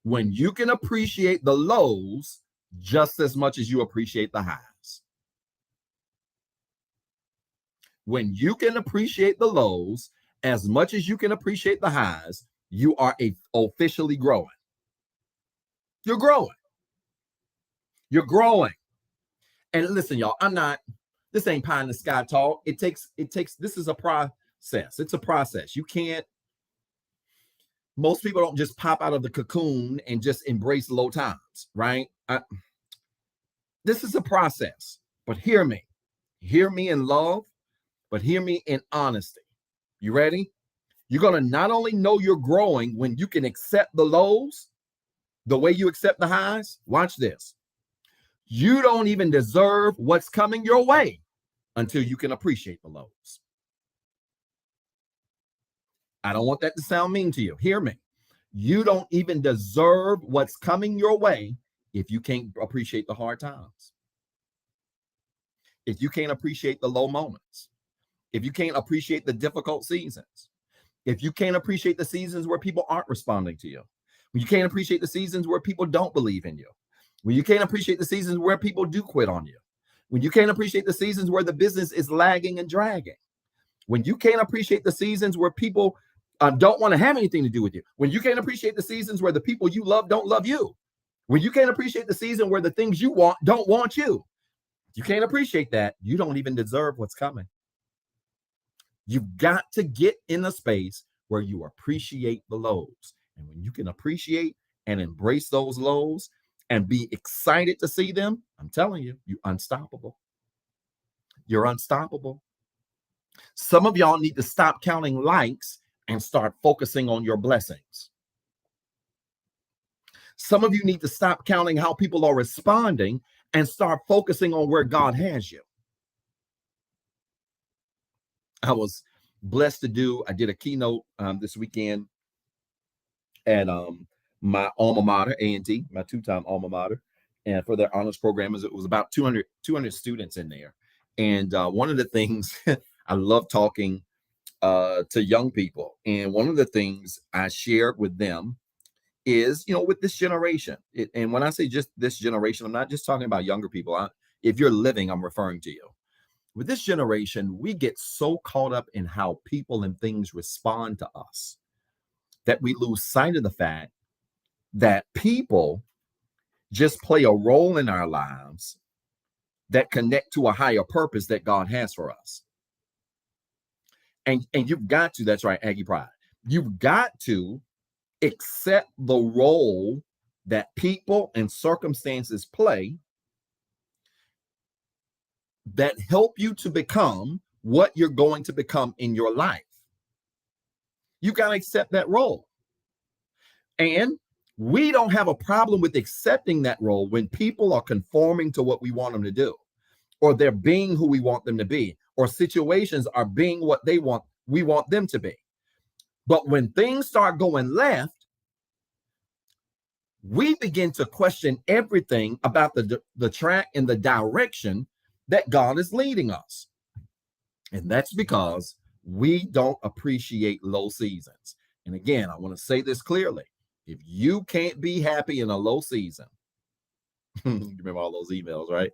S1: when you can appreciate the lows just as much as you appreciate the highs. When you can appreciate the lows as much as you can appreciate the highs, you are officially growing. You're growing. You're growing. And listen, y'all, this ain't pie in the sky talk. It takes, this is a process. It's a process. Most people don't just pop out of the cocoon and just embrace low times, right? This is a process, but hear me in love, but hear me in honesty. You ready? You're going to not only know you're growing when you can accept the lows the way you accept the highs. Watch this. You don't even deserve what's coming your way until you can appreciate the lows. I don't want that to sound mean to you. Hear me. You don't even deserve what's coming your way if you can't appreciate the hard times. If you can't appreciate the low moments. If you can't appreciate the difficult seasons. If you can't appreciate the seasons where people aren't responding to you. When you can't appreciate the seasons where people don't believe in you. When you can't appreciate the seasons where people do quit on you. When you can't appreciate the seasons where the business is lagging and dragging. When you can't appreciate the seasons where people don't want to have anything to do with you. When you can't appreciate the seasons where the people you love don't love you. When you can't appreciate the season where the things you want don't want you. You can't appreciate that. You don't even deserve what's coming. You've got to get in a space where you appreciate the lows. And when you can appreciate and embrace those lows and be excited to see them, I'm telling you, you're unstoppable. You're unstoppable. Some of y'all need to stop counting likes and start focusing on your blessings. Some of you need to stop counting how people are responding and start focusing on where God has you. I was blessed I did a keynote this weekend at my alma mater, A&T, my two-time alma mater, and for their honors program, it was about 200 students in there. And one of the things I love talking to young people. And one of the things I shared with them is, with this generation, and when I say just this generation, I'm not just talking about younger people. If you're living, I'm referring to you. With this generation, we get so caught up in how people and things respond to us that we lose sight of the fact that people just play a role in our lives that connect to a higher purpose that God has for us. And you've got to, that's right, Aggie Pride, you've got to accept the role that people and circumstances play that help you to become what you're going to become in your life. You got to accept that role. And we don't have a problem with accepting that role when people are conforming to what we want them to do, or they're being who we want them to be, or situations are being what we want them to be. But when things start going left, we begin to question everything about the track and the direction that God is leading us. And that's because we don't appreciate low seasons. And again, I want to say this clearly. If you can't be happy in a low season, you remember all those emails, right?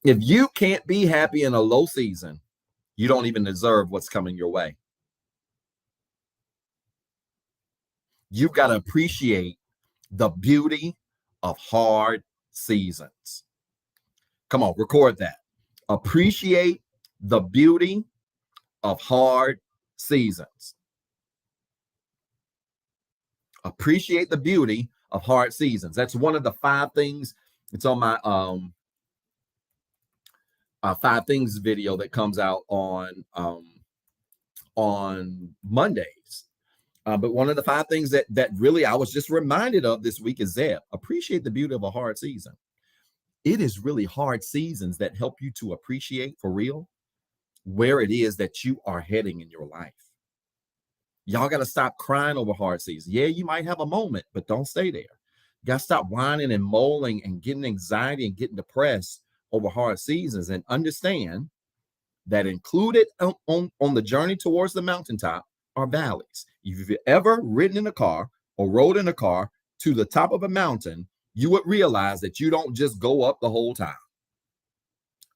S1: If you can't be happy in a low season, you don't even deserve what's coming your way. You've got to appreciate the beauty of hard seasons. Come on, record that. Appreciate the beauty of hard seasons. Appreciate the beauty of hard seasons. That's one of the 5 things. It's on my 5 things video that comes out on Mondays. But one of the 5 things that really I was just reminded of this week is that appreciate the beauty of a hard season. It is really hard seasons that help you to appreciate for real where it is that you are heading in your life. Y'all got to stop crying over hard seasons. Yeah, you might have a moment, but don't stay there. You got to stop whining and moaning and getting anxiety and getting depressed over hard seasons, and understand that included on the journey towards the mountaintop are valleys. If you've ever ridden in a car or rode in a car to the top of a mountain, you would realize that you don't just go up the whole time.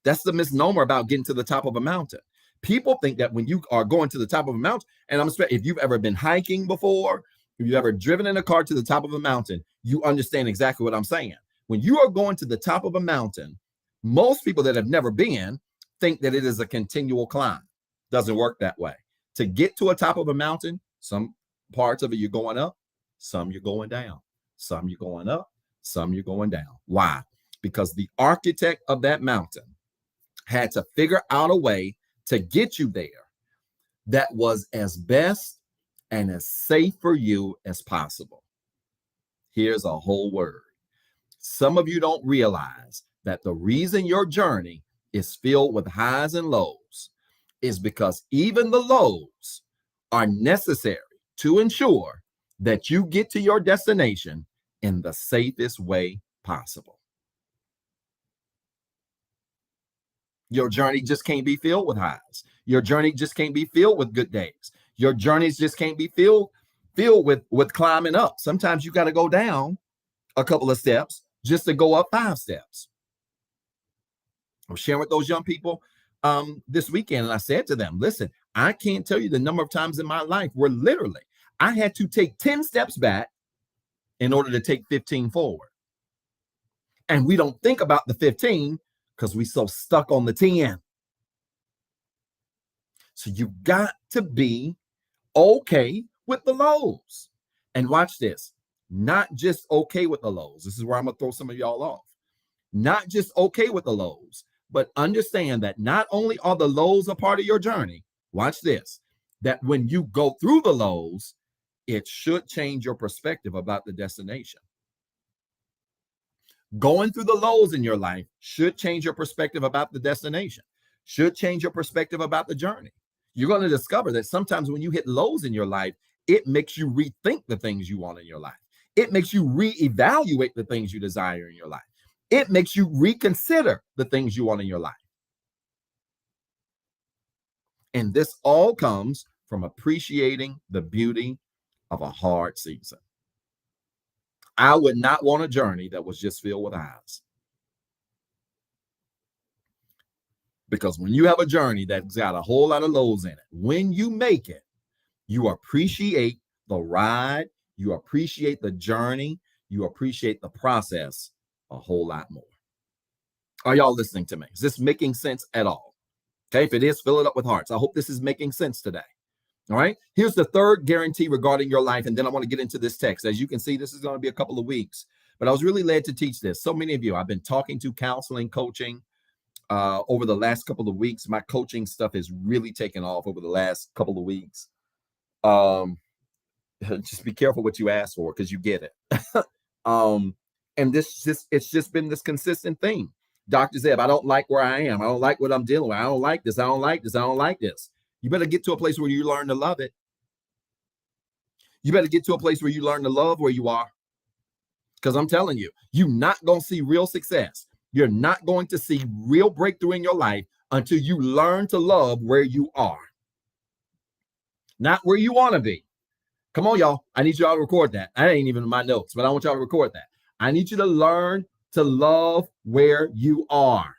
S1: That's the misnomer about getting to the top of a mountain. People think that when you are going to the top of a mountain, and if you've ever been hiking before, if you've ever driven in a car to the top of a mountain, you understand exactly what I'm saying. When you are going to the top of a mountain, most people that have never been think that it is a continual climb. Doesn't work that way. To get to a top of a mountain, some parts of it you're going up, some you're going down, some you're going up, some you're going down. Why? Because the architect of that mountain had to figure out a way to get you there that was as best and as safe for you as possible. Here's a whole word. Some of you don't realize that the reason your journey is filled with highs and lows is because even the lows are necessary to ensure that you get to your destination in the safest way possible. Your journey just can't be filled with highs. Your journey just can't be filled with good days. Your journeys just can't be filled with climbing up. Sometimes you got to go down a couple of steps just to go up 5 steps. I'm sharing with those young people this weekend, and I said to them, listen, I can't tell you the number of times in my life where literally I had to take 10 steps back in order to take 15 forward. And we don't think about the 15 because we're so stuck on the 10. So you've got to be okay with the lows. And watch this, not just okay with the lows. This is where I'm going to throw some of y'all off. Not just okay with the lows, but understand that not only are the lows a part of your journey, watch this, that when you go through the lows, it should change your perspective about the destination. Going through the lows in your life should change your perspective about the destination, should change your perspective about the journey. You're going to discover that sometimes when you hit lows in your life, it makes you rethink the things you want in your life. It makes you reevaluate the things you desire in your life. It makes you reconsider the things you want in your life. And this all comes from appreciating the beauty of a hard season. I would not want a journey that was just filled with highs. Because when you have a journey that's got a whole lot of lows in it, when you make it, you appreciate the ride, you appreciate the journey, you appreciate the process a whole lot more. Are y'all listening to me? Is this making sense at all? Okay, if it is, fill it up with hearts. I hope this is making sense today. All right, here's the third guarantee regarding your life, and then I want to get into this text. As you can see, this is going to be a couple of weeks, but I was really led to teach this. So many of you I've been talking to, counseling, coaching over the last couple of weeks. My coaching stuff has really taken off over the last couple of weeks. Just be careful what you ask for, because you get it. And it's just been this consistent theme. Dr. Zeb, I don't like where I am. I don't like what I'm dealing with. I don't like this. I don't like this. I don't like this. You better get to a place where you learn to love it. You better get to a place where you learn to love where you are. Because I'm telling you, you're not going to see real success. You're not going to see real breakthrough in your life until you learn to love where you are. Not where you want to be. Come on, y'all. I need y'all to record that. I ain't even in my notes, but I want y'all to record that. I need you to learn to love where you are.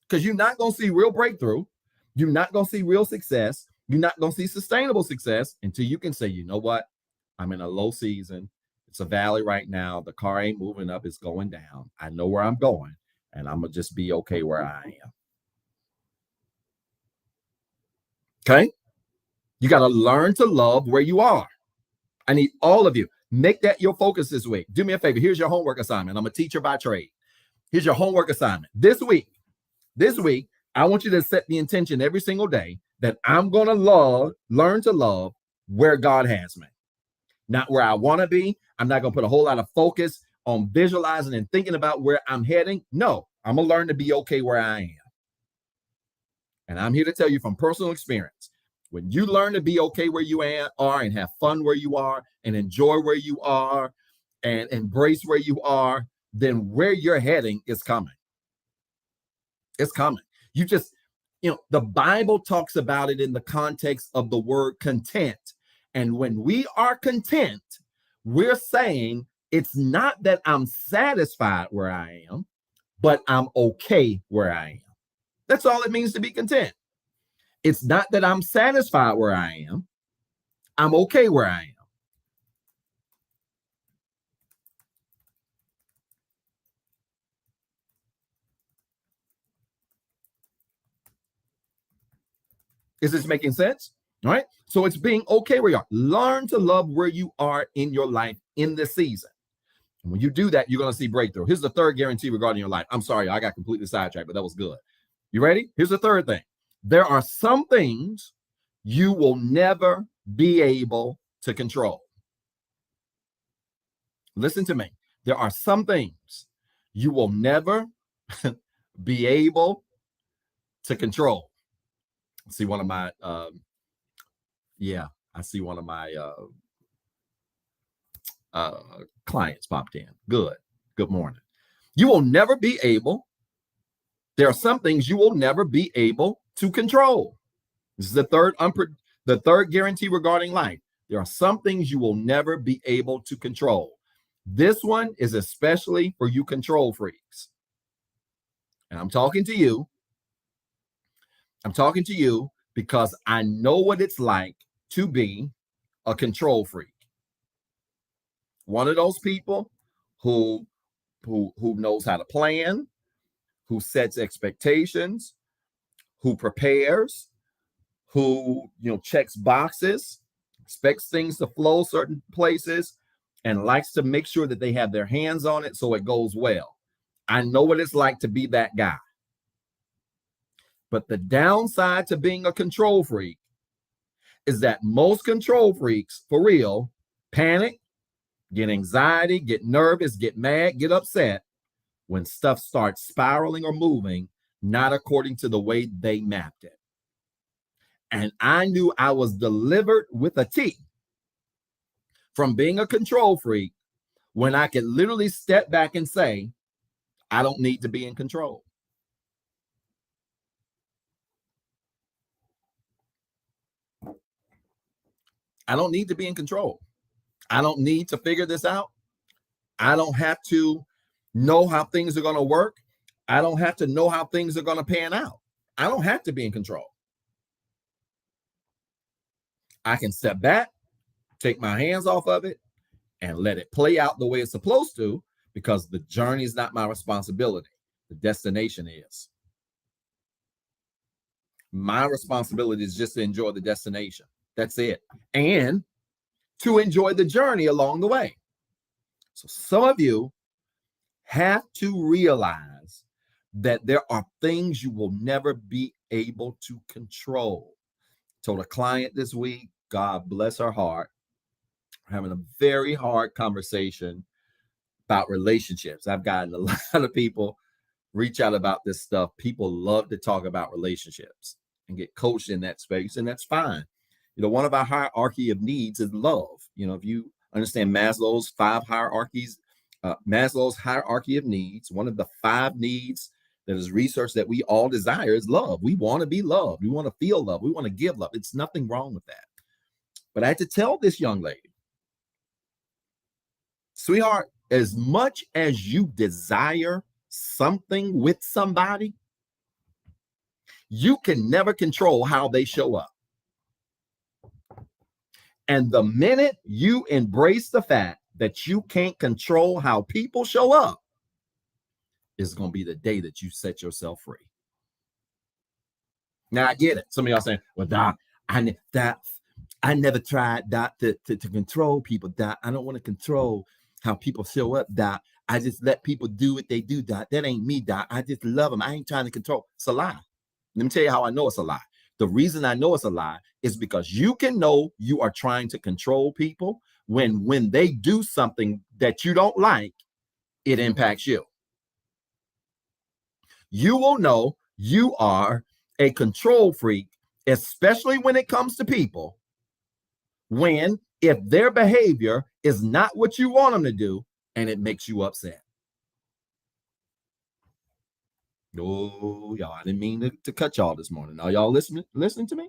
S1: Because you're not going to see real breakthrough. You're not going to see real success. You're not going to see sustainable success until you can say, you know what? I'm in a low season. It's a valley right now. The car ain't moving up. It's going down. I know where I'm going, and I'm going to just be okay where I am. Okay? You got to learn to love where you are. I need all of you. Make that your focus this week. Do me a favor. Here's your homework assignment. I'm a teacher by trade. Here's your homework assignment. This week, I want you to set the intention every single day that I'm going to learn to love where God has me. Not where I want to be. I'm not going to put a whole lot of focus on visualizing and thinking about where I'm heading. No, I'm going to learn to be okay where I am. And I'm here to tell you from personal experience, when you learn to be okay where you are and have fun where you are and enjoy where you are and embrace where you are, then where you're heading is coming. It's coming. You just, the Bible talks about it in the context of the word content. And when we are content, we're saying it's not that I'm satisfied where I am, but I'm okay where I am. That's all it means to be content. It's not that I'm satisfied where I am. I'm okay where I am. Is this making sense? All right. So it's being okay where you are. Learn to love where you are in your life in this season. And when you do that, you're going to see breakthrough. Here's the third guarantee regarding your life. I'm sorry, I got completely sidetracked, but that was good. You ready? Here's the third thing. There are some things you will never be able to control. Listen to me. There are some things you will never be able to control. See one of my, I see one of my clients popped in. Good morning. You will never be able. There are some things you will never be able to control. This is the third guarantee regarding life. There are some things you will never be able to control. This one is especially for you control freaks. And I'm talking to you. I'm talking to you because I know what it's like to be a control freak. One of those people who knows how to plan, who sets expectations, who prepares, who checks boxes, expects things to flow certain places, and likes to make sure that they have their hands on it so it goes well. I know what it's like to be that guy. But the downside to being a control freak is that most control freaks, for real, panic, get anxiety, get nervous, get mad, get upset when stuff starts spiraling or moving, not according to the way they mapped it. And I knew I was delivered with a T from being a control freak when I could literally step back and say, I don't need to be in control. I don't need to be in control. I don't need to figure this out. I don't have to know how things are going to work. I don't have to know how things are going to pan out. I don't have to be in control. I can step back, take my hands off of it, and let it play out the way it's supposed to, because the journey is not my responsibility. The destination is. My responsibility is just to enjoy the destination. That's it. And to enjoy the journey along the way. So some of you have to realize that there are things you will never be able to control. Told a client this week, God bless her heart, having a very hard conversation about relationships. I've gotten a lot of people reach out about this stuff. People love to talk about relationships and get coached in that space, and that's fine. You know, one of our hierarchy of needs is love. You know, if you understand Maslow's 5 hierarchies, Maslow's hierarchy of needs, one of the 5 needs that is research that we all desire is love. We want to be loved. We want to feel love. We want to give love. It's nothing wrong with that. But I had to tell this young lady, sweetheart, as much as you desire something with somebody, you can never control how they show up. And the minute you embrace the fact that you can't control how people show up, is going to be the day that you set yourself free. Now I get it. Some of y'all saying, well, Doc, I never tried, Doc, to control people, Doc. I don't want to control how people show up, Doc. I just let people do what they do, Doc. That ain't me, Doc. I just love them. I ain't trying to control. It's a lie. Let me tell you how I know it's a lie. The reason I know it's a lie is because you can know you are trying to control people when they do something that you don't like, it impacts you. You will know you are a control freak, especially when it comes to people, if their behavior is not what you want them to do and it makes you upset. Oh, y'all, I didn't mean to cut y'all this morning. Are y'all listening to me?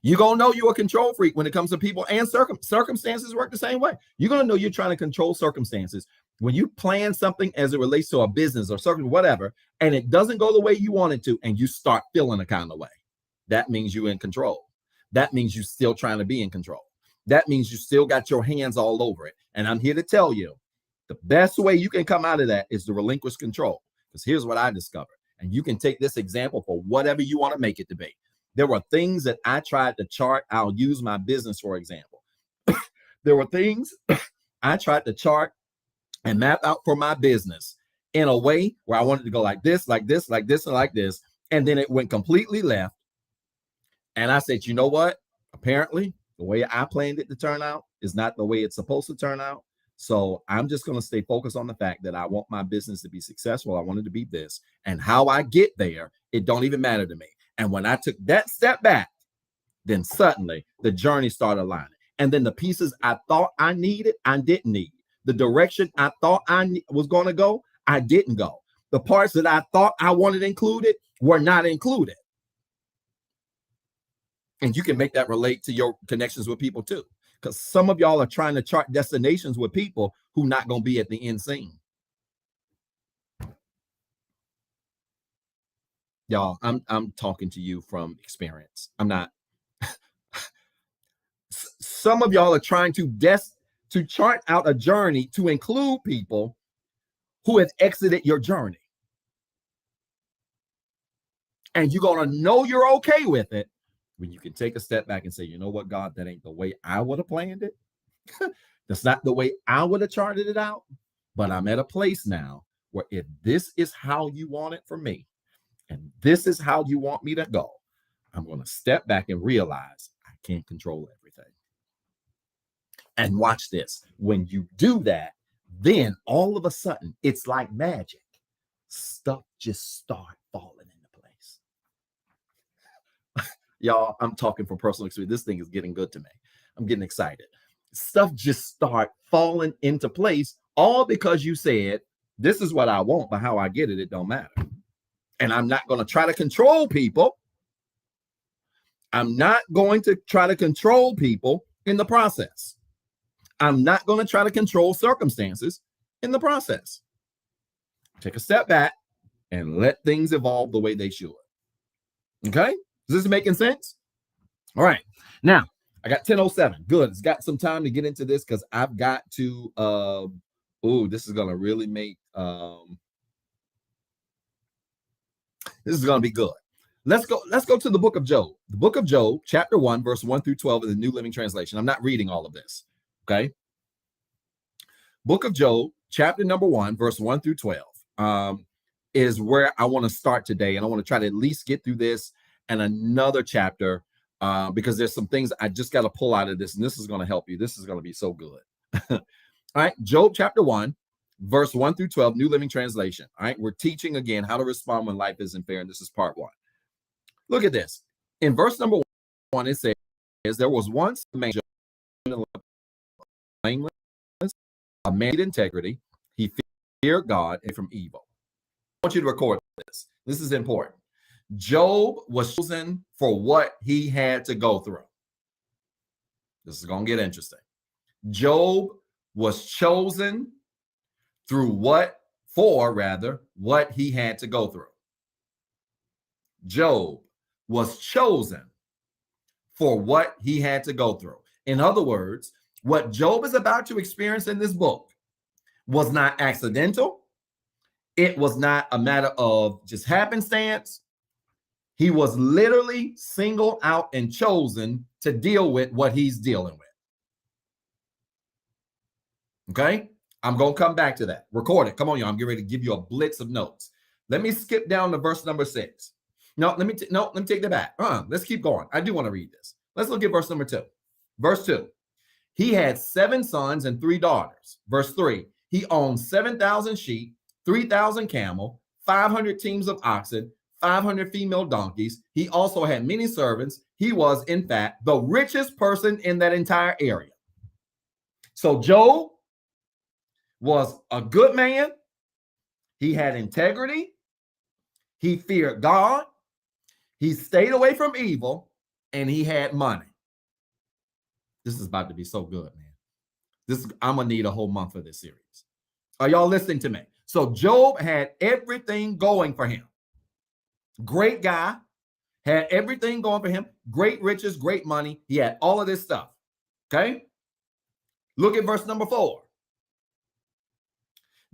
S1: You're going to know you're a control freak when it comes to people, and circumstances work the same way. You're going to know you're trying to control circumstances when you plan something as it relates to a business or whatever, and it doesn't go the way you want it to, and you start feeling a kind of way. That means you're in control. That means you're still trying to be in control. That means you still got your hands all over it. And I'm here to tell you, the best way you can come out of that is to relinquish control. Because here's what I discovered. And you can take this example for whatever you want to make it to be. There were things that I tried to chart. I'll use my business, for example. There were things I tried to chart and map out for my business in a way where I wanted to go like this, like this, like this, and like this. And then it went completely left. And I said, you know what? Apparently, the way I planned it to turn out is not the way it's supposed to turn out. So I'm just going to stay focused on the fact that I want my business to be successful. I want it to be this. And how I get there, it don't even matter to me. And when I took that step back, then suddenly the journey started aligning. And then the pieces I thought I needed, I didn't need. The direction I thought I was going to go, I didn't go. The parts that I thought I wanted included were not included. And you can make that relate to your connections with people too. Because some of y'all are trying to chart destinations with people who not going to be at the end scene. Y'all, I'm talking to you from experience. I'm not. Some of y'all are trying to chart out a journey to include people who have exited your journey. And you're going to know you're okay with it when you can take a step back and say, you know what, God, that ain't the way I would have planned it. That's not the way I would have charted it out. But I'm at a place now where if this is how you want it for me, and this is how you want me to go, I'm going to step back and realize I can't control everything. And watch this. When you do that, then all of a sudden, it's like magic. Stuff just start falling into place. Y'all, I'm talking from personal experience. This thing is getting good to me. I'm getting excited. Stuff just start falling into place, all because you said, this is what I want, but how I get it, it don't matter. And I'm not going to try to control people. I'm not going to try to control people in the process. I'm not going to try to control circumstances in the process. Take a step back and let things evolve the way they should. Okay? Is this making sense? All right. Now, I got 10:07. Good. It's got some time to get into this because I've got to this is going to really make this is going to be good. Let's go to the book of Job. The book of Job, chapter 1, verse 1 through 12 in the New Living Translation. I'm not reading all of this. Okay. Book of Job, chapter number 1, verse 1 through 12 is where I want to start today. And I want to try to at least get through this and another chapter because there's some things I just got to pull out of this. And this is going to help you. This is going to be so good. All right. Job chapter 1, verse 1 through 12, New Living Translation. All right. We're teaching again how to respond when life isn't fair. And this is part 1. Look at this. In verse number 1, it says, there was once a man, blameless, a man of integrity. He feared God and from evil. I want you to record this. This is important. Job was chosen for what he had to go through. This is going to get interesting. Job was chosen through what he had to go through. Job was chosen for what he had to go through. In other words, what Job is about to experience in this book was not accidental. It was not a matter of just happenstance. He was literally singled out and chosen to deal with what he's dealing with. Okay? I'm going to come back to that. Record it. Come on, y'all. I'm getting ready to give you a blitz of notes. Let me skip down to verse number 6. No, let me take that back. Let's keep going. I do want to read this. Let's look at verse number 2. Verse 2. He had 7 sons and 3 daughters. Verse 3. He owned 7,000 sheep, 3,000 camel, 500 teams of oxen, 500 female donkeys. He also had many servants. He was, in fact, the richest person in that entire area. So Job was a good man. He had integrity. He feared God. He stayed away from evil, and he had money. This is about to be so good, man. I'm going to need a whole month for this series. Are y'all listening to me? So Job had everything going for him. Great guy, had everything going for him. Great riches, great money. He had all of this stuff. Okay? Look at verse number 4.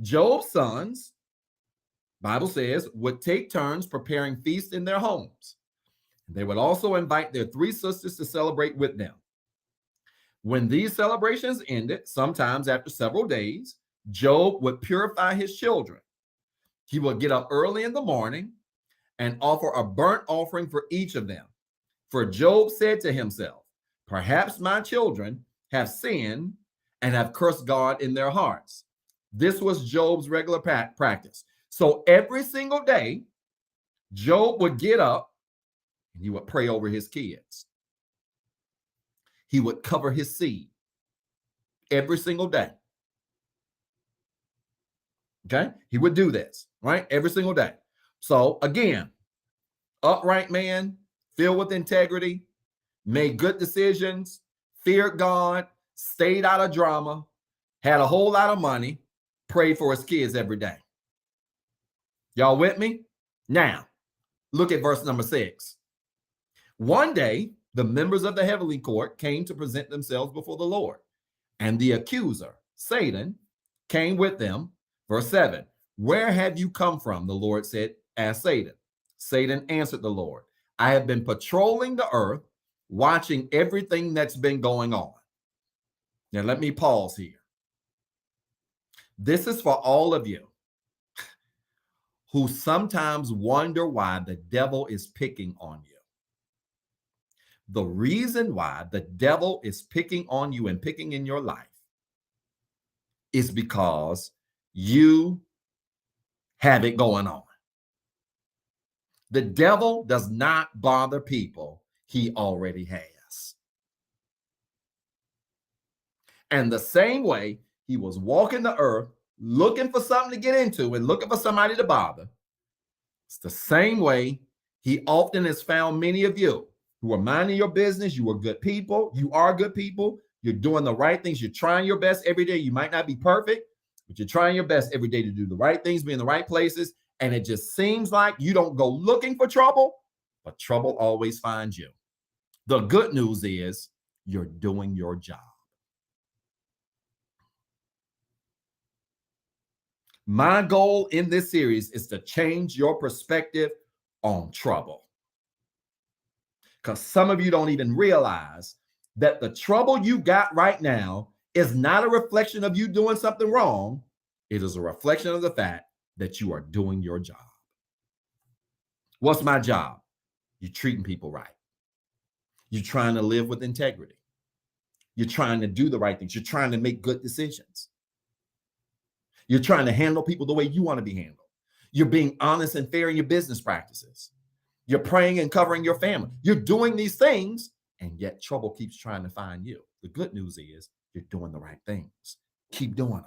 S1: Job's sons, Bible says, would take turns preparing feasts in their homes. They would also invite their 3 sisters to celebrate with them. When these celebrations ended, sometimes after several days, Job would purify his children. He would get up early in the morning and offer a burnt offering for each of them. For Job said to himself, perhaps my children have sinned and have cursed God in their hearts. This was Job's regular practice. So every single day, Job would get up and he would pray over his kids. He would cover his seed every single day. Okay? He would do this, right? Every single day. So again, upright man, filled with integrity, made good decisions, feared God, stayed out of drama, had a whole lot of money, prayed for his kids every day. Y'all with me? Now, look at verse number 6. One day, the members of the heavenly court came to present themselves before the Lord, and the accuser, Satan, came with them. Verse 7, where have you come from? The Lord said, asked Satan. Satan answered the Lord, I have been patrolling the earth, watching everything that's been going on. Now, let me pause here. This is for all of you who sometimes wonder why the devil is picking on you. The reason why the devil is picking on you and picking in your life is because you have it going on. The devil does not bother people he already has. And the same way he was walking the earth looking for something to get into and looking for somebody to bother, it's the same way he often has found many of you who are minding your business. You are good people. You are good people. You're doing the right things. You're trying your best every day. You might not be perfect, but you're trying your best every day to do the right things, be in the right places. And it just seems like you don't go looking for trouble, but trouble always finds you. The good news is you're doing your job. My goal in this series is to change your perspective on trouble. Because some of you don't even realize that the trouble you got right now is not a reflection of you doing something wrong. It is a reflection of the fact that you are doing your job. What's my job? You're treating people right. You're trying to live with integrity. You're trying to do the right things. You're trying to make good decisions. You're trying to handle people the way you want to be handled. You're being honest and fair in your business practices. You're praying and covering your family. You're doing these things, and yet trouble keeps trying to find you. The good news is you're doing the right things. Keep doing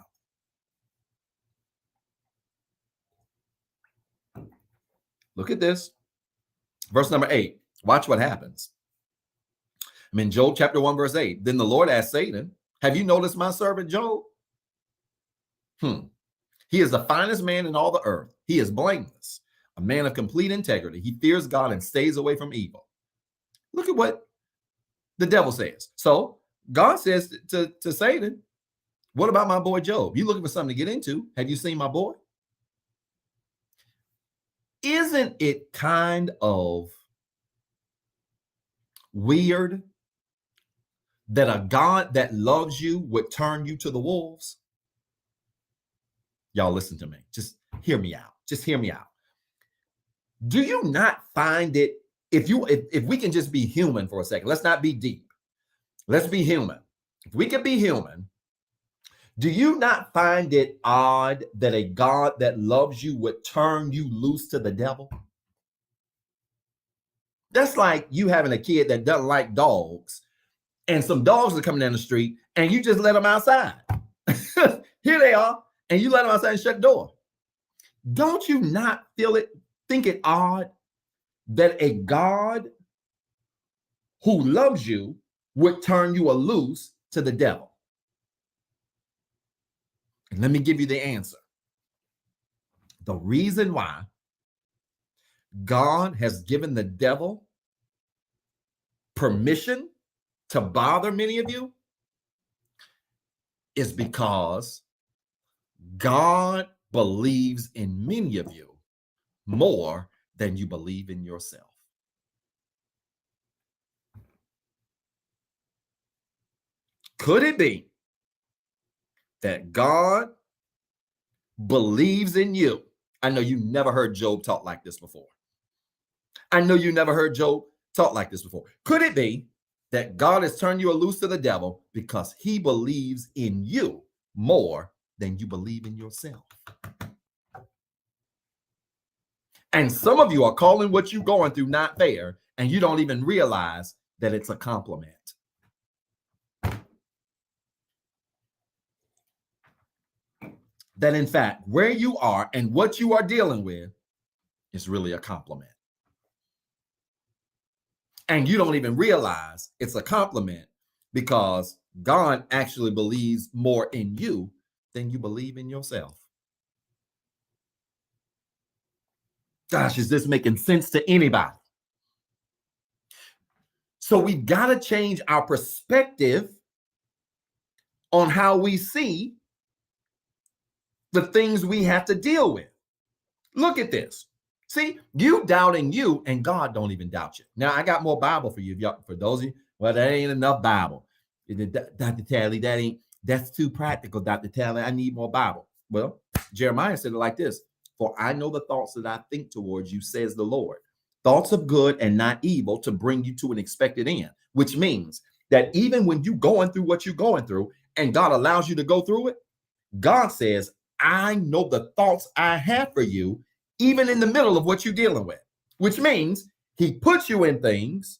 S1: them. Look at this. Verse number 8. Watch what happens. I'm in Job chapter 1, verse 8. Then the Lord asked Satan, have you noticed my servant Job? He is the finest man in all the earth. He is blameless, a man of complete integrity. He fears God and stays away from evil. Look at what the devil says. So God says to Satan, what about my boy Job? You looking for something to get into? Have you seen my boy? Isn't it kind of weird that a God that loves you would turn you to the wolves? Y'all listen to me. Just hear me out. Just hear me out. Do you not find it, if we can just be human for a second, let's not be deep. Let's be human. If we can be human, do you not find it odd that a God that loves you would turn you loose to the devil? That's like you having a kid that doesn't like dogs, and some dogs are coming down the street, and you just let them outside. Here they are, and you let them outside and shut the door. Don't you not think it odd that a God who loves you would turn you loose to the devil? And let me give you the answer. The reason why God has given the devil permission to bother many of you is because God believes in many of you more than you believe in yourself. Could it be that God believes in you? I know you never heard Job talk like this before. I know you never heard Job talk like this before. Could it be that God has turned you loose to the devil because he believes in you more than you believe in yourself? And some of you are calling what you're going through not fair, and you don't even realize that it's a compliment. That in fact, where you are and what you are dealing with is really a compliment. And you don't even realize it's a compliment because God actually believes more in you than you believe in yourself. Gosh, is this making sense to anybody? So we've got to change our perspective on how we see the things we have to deal with. Look at this. See, you doubting you, and God don't even doubt you. Now, I got more Bible for you. For those of you, well, that ain't enough Bible. Dr. Talley, that's too practical, Dr. Talley. I need more Bible. Well, Jeremiah said it like this: for I know the thoughts that I think towards you, says the Lord. Thoughts of good and not evil, to bring you to an expected end. Which means that even when you're going through what you're going through, and God allows you to go through it, God says, I know the thoughts I have for you, even in the middle of what you're dealing with. Which means he puts you in things,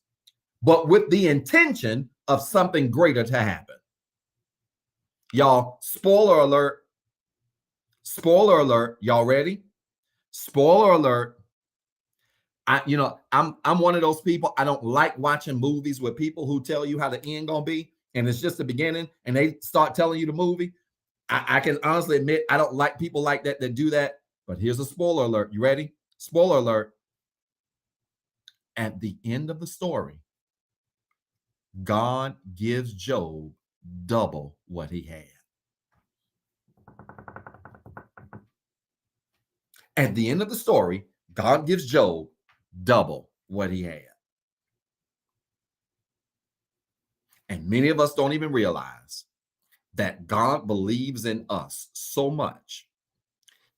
S1: but with the intention of something greater to happen. Y'all, spoiler alert. Spoiler alert. Y'all ready? Spoiler alert. I'm one of those people. I don't like watching movies with people who tell you how the end gonna be, and it's just the beginning, and they start telling you the movie. I can honestly admit I don't like people like that do that. But here's a spoiler alert. You ready? Spoiler alert. At the end of the story, God gives Job double what he had. At the end of the story, God gives Job double what he had. And many of us don't even realize that God believes in us so much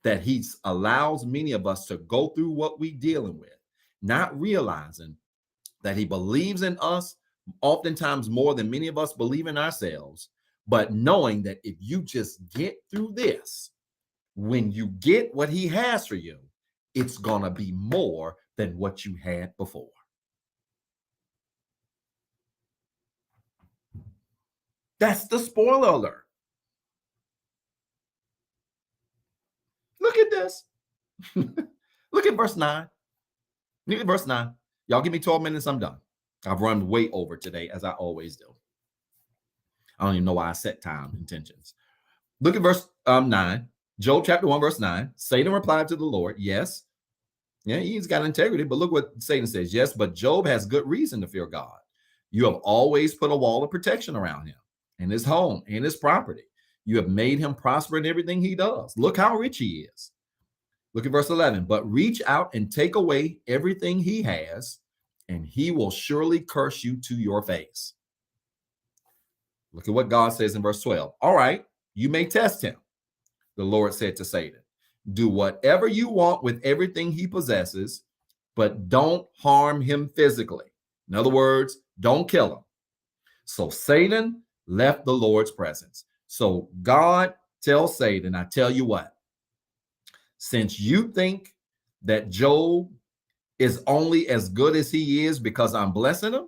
S1: that he allows many of us to go through what we're dealing with, not realizing that he believes in us oftentimes more than many of us believe in ourselves, but knowing that if you just get through this, when you get what he has for you, it's going to be more than what you had before. That's the spoiler alert. Look at this. Look at verse 9. Look at verse 9. Y'all give me 12 minutes, I'm done. I've run way over today, as I always do. I don't even know why I set time intentions. Look at verse 9. Job chapter 1, verse 9. Satan replied to the Lord, yes. Yeah, he's got integrity, but look what Satan says. Yes, but Job has good reason to fear God. You have always put a wall of protection around him and his home and his property. You have made him prosper in everything he does. Look how rich he is. Look at verse 11. But reach out and take away everything he has, and he will surely curse you to your face. Look at what God says in verse 12. All right, you may test him. The Lord said to Satan, do whatever you want with everything he possesses, but don't harm him physically. In other words, don't kill him. So Satan left the Lord's presence. So God tells Satan, I tell you what, since you think that Job is only as good as he is because I'm blessing him,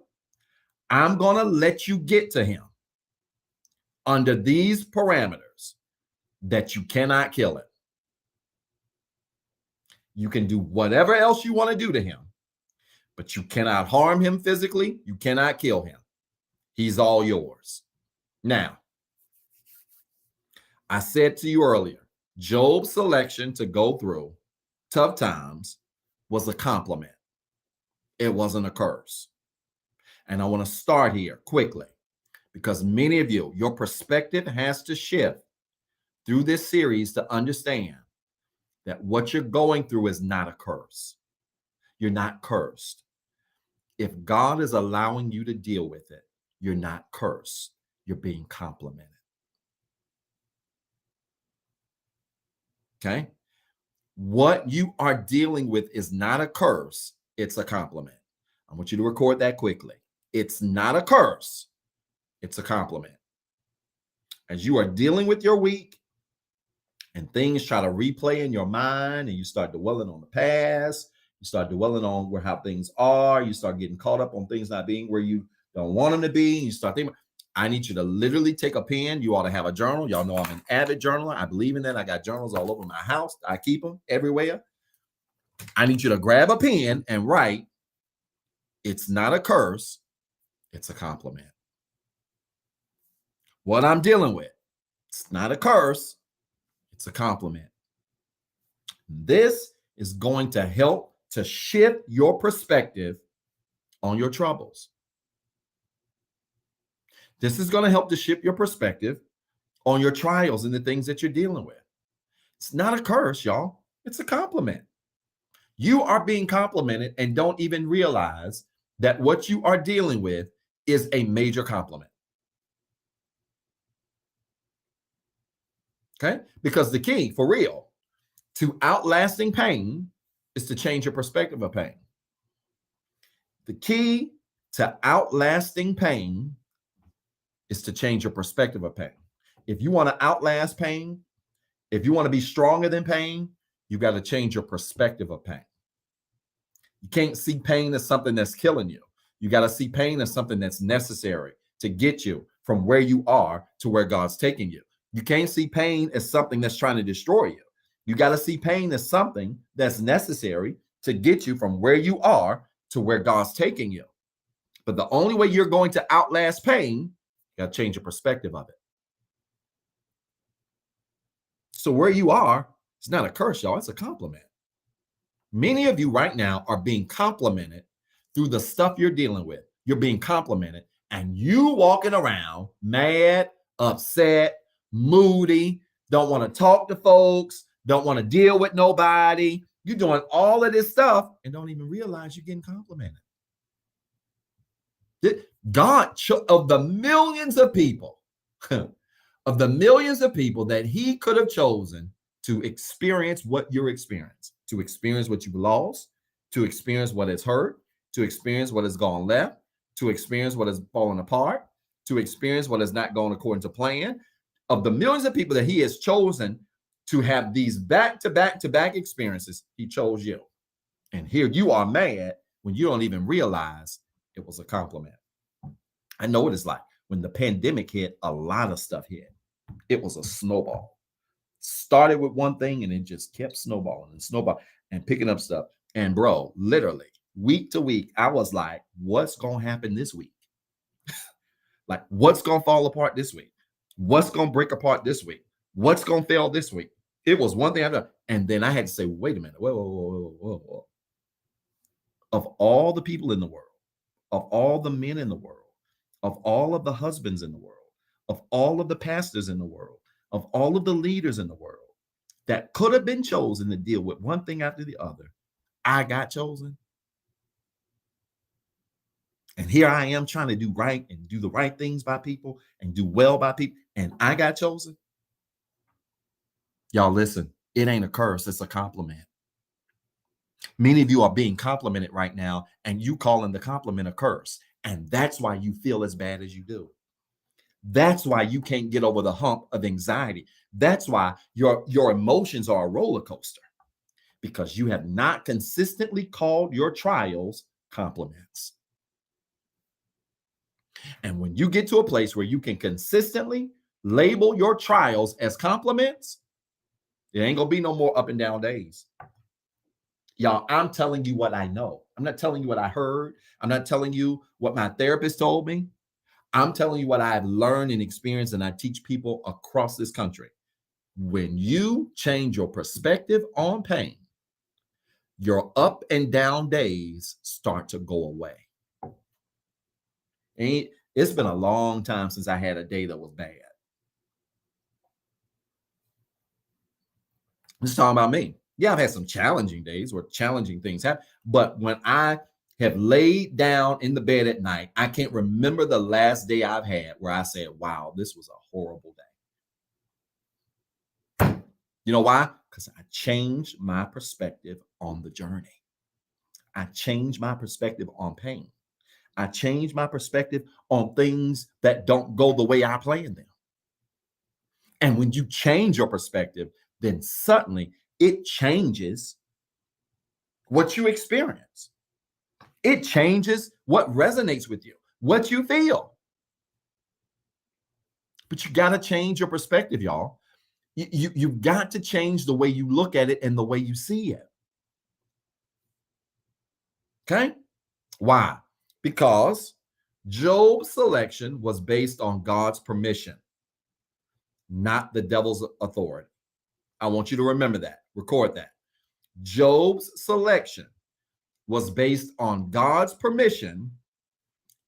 S1: I'm going to let you get to him under these parameters that you cannot kill him. You can do whatever else you want to do to him, but you cannot harm him physically. You cannot kill him. He's all yours. Now, I said to you earlier, Job's selection to go through tough times was a compliment. It wasn't a curse. And I want to start here quickly because many of you, your perspective has to shift through this series to understand that what you're going through is not a curse. You're not cursed. If God is allowing you to deal with it, you're not cursed. You're being complimented. Okay? What you are dealing with is not a curse. It's a compliment. I want you to record that quickly. It's not a curse. It's a compliment. As you are dealing with your week, and things try to replay in your mind, and you start dwelling on the past, you start dwelling on how things are, you start getting caught up on things not being where you don't want them to be, and you start thinking, I need you to literally take a pen. You ought to have a journal. Y'all know I'm an avid journaler. I believe in that. I got journals all over my house. I keep them everywhere. I need you to grab a pen and write, it's not a curse, it's a compliment. What I'm dealing with, it's not a curse, it's a compliment. This is going to help to shift your perspective on your troubles. This is going to help to shift your perspective on your trials and the things that you're dealing with. It's not a curse, y'all. It's a compliment. You are being complimented and don't even realize that what you are dealing with is a major compliment. Okay? Because the key, for real, to outlasting pain is to change your perspective of pain. The key to outlasting pain is to change your perspective of pain. If you want to outlast pain, if you want to be stronger than pain, you got to change your perspective of pain. You can't see pain as something that's killing you. You got to see pain as something that's necessary to get you from where you are to where God's taking you. You can't see pain as something that's trying to destroy you. You got to see pain as something that's necessary to get you from where you are to where God's taking you. But the only way you're going to outlast pain, you got to change your perspective of it. So where you are, it's not a curse, y'all. It's a compliment. Many of you right now are being complimented through the stuff you're dealing with. You're being complimented, and you walking around mad, upset, moody, don't want to talk to folks, don't want to deal with nobody. You're doing all of this stuff and don't even realize you're getting complimented. God, of the millions of people, of the millions of people that he could have chosen to experience what you're experiencing, to experience what you've lost, to experience what has hurt, to experience what has gone left, to experience what has fallen apart, to experience what has not gone according to plan. Of the millions of people that he has chosen to have these back-to-back experiences, he chose you. And here you are mad when you don't even realize it was a compliment. I know what it's like. When the pandemic hit, a lot of stuff hit. It was a snowball. Started with one thing and it just kept snowballing and snowballing and picking up stuff. And bro, literally week to week, I was like, what's going to happen this week? Like, what's going to fall apart this week? What's going to break apart this week? What's going to fail this week? It was one thing I've done. And then I had to say, wait a minute. Whoa. Of all the people in the world, of all the men in the world, of all of the husbands in the world, of all of the pastors in the world, of all of the leaders in the world that could have been chosen to deal with one thing after the other, I got chosen. And here I am trying to do right and do the right things by people and do well by people. And I got chosen. Y'all listen, it ain't a curse. It's a compliment. Many of you are being complimented right now and you calling the compliment a curse. And that's why you feel as bad as you do. That's why you can't get over the hump of anxiety. That's why your emotions are a roller coaster, because you have not consistently called your trials compliments. And when you get to a place where you can consistently label your trials as compliments, it ain't gonna be no more up and down days. Y'all, I'm telling you what I know. I'm not telling you what I heard. I'm not telling you what my therapist told me. I'm telling you what I've learned and experienced, and I teach people across this country. When you change your perspective on pain, your up and down days start to go away. And it's been a long time since I had a day that was bad. Let's talk about me. Yeah, I've had some challenging days where challenging things happen. But when I have laid down in the bed at night, I can't remember the last day I've had where I said, wow, this was a horrible day. You know why? Because I changed my perspective on the journey. I changed my perspective on pain. I changed my perspective on things that don't go the way I planned them. And when you change your perspective, then suddenly it changes what you experience. It changes what resonates with you, what you feel. But you got to change your perspective, y'all. You've got to change the way you look at it and the way you see it. Okay? Why? Because Job's selection was based on God's permission, not the devil's authority. I want you to remember that. Record that. Job's selection was based on God's permission,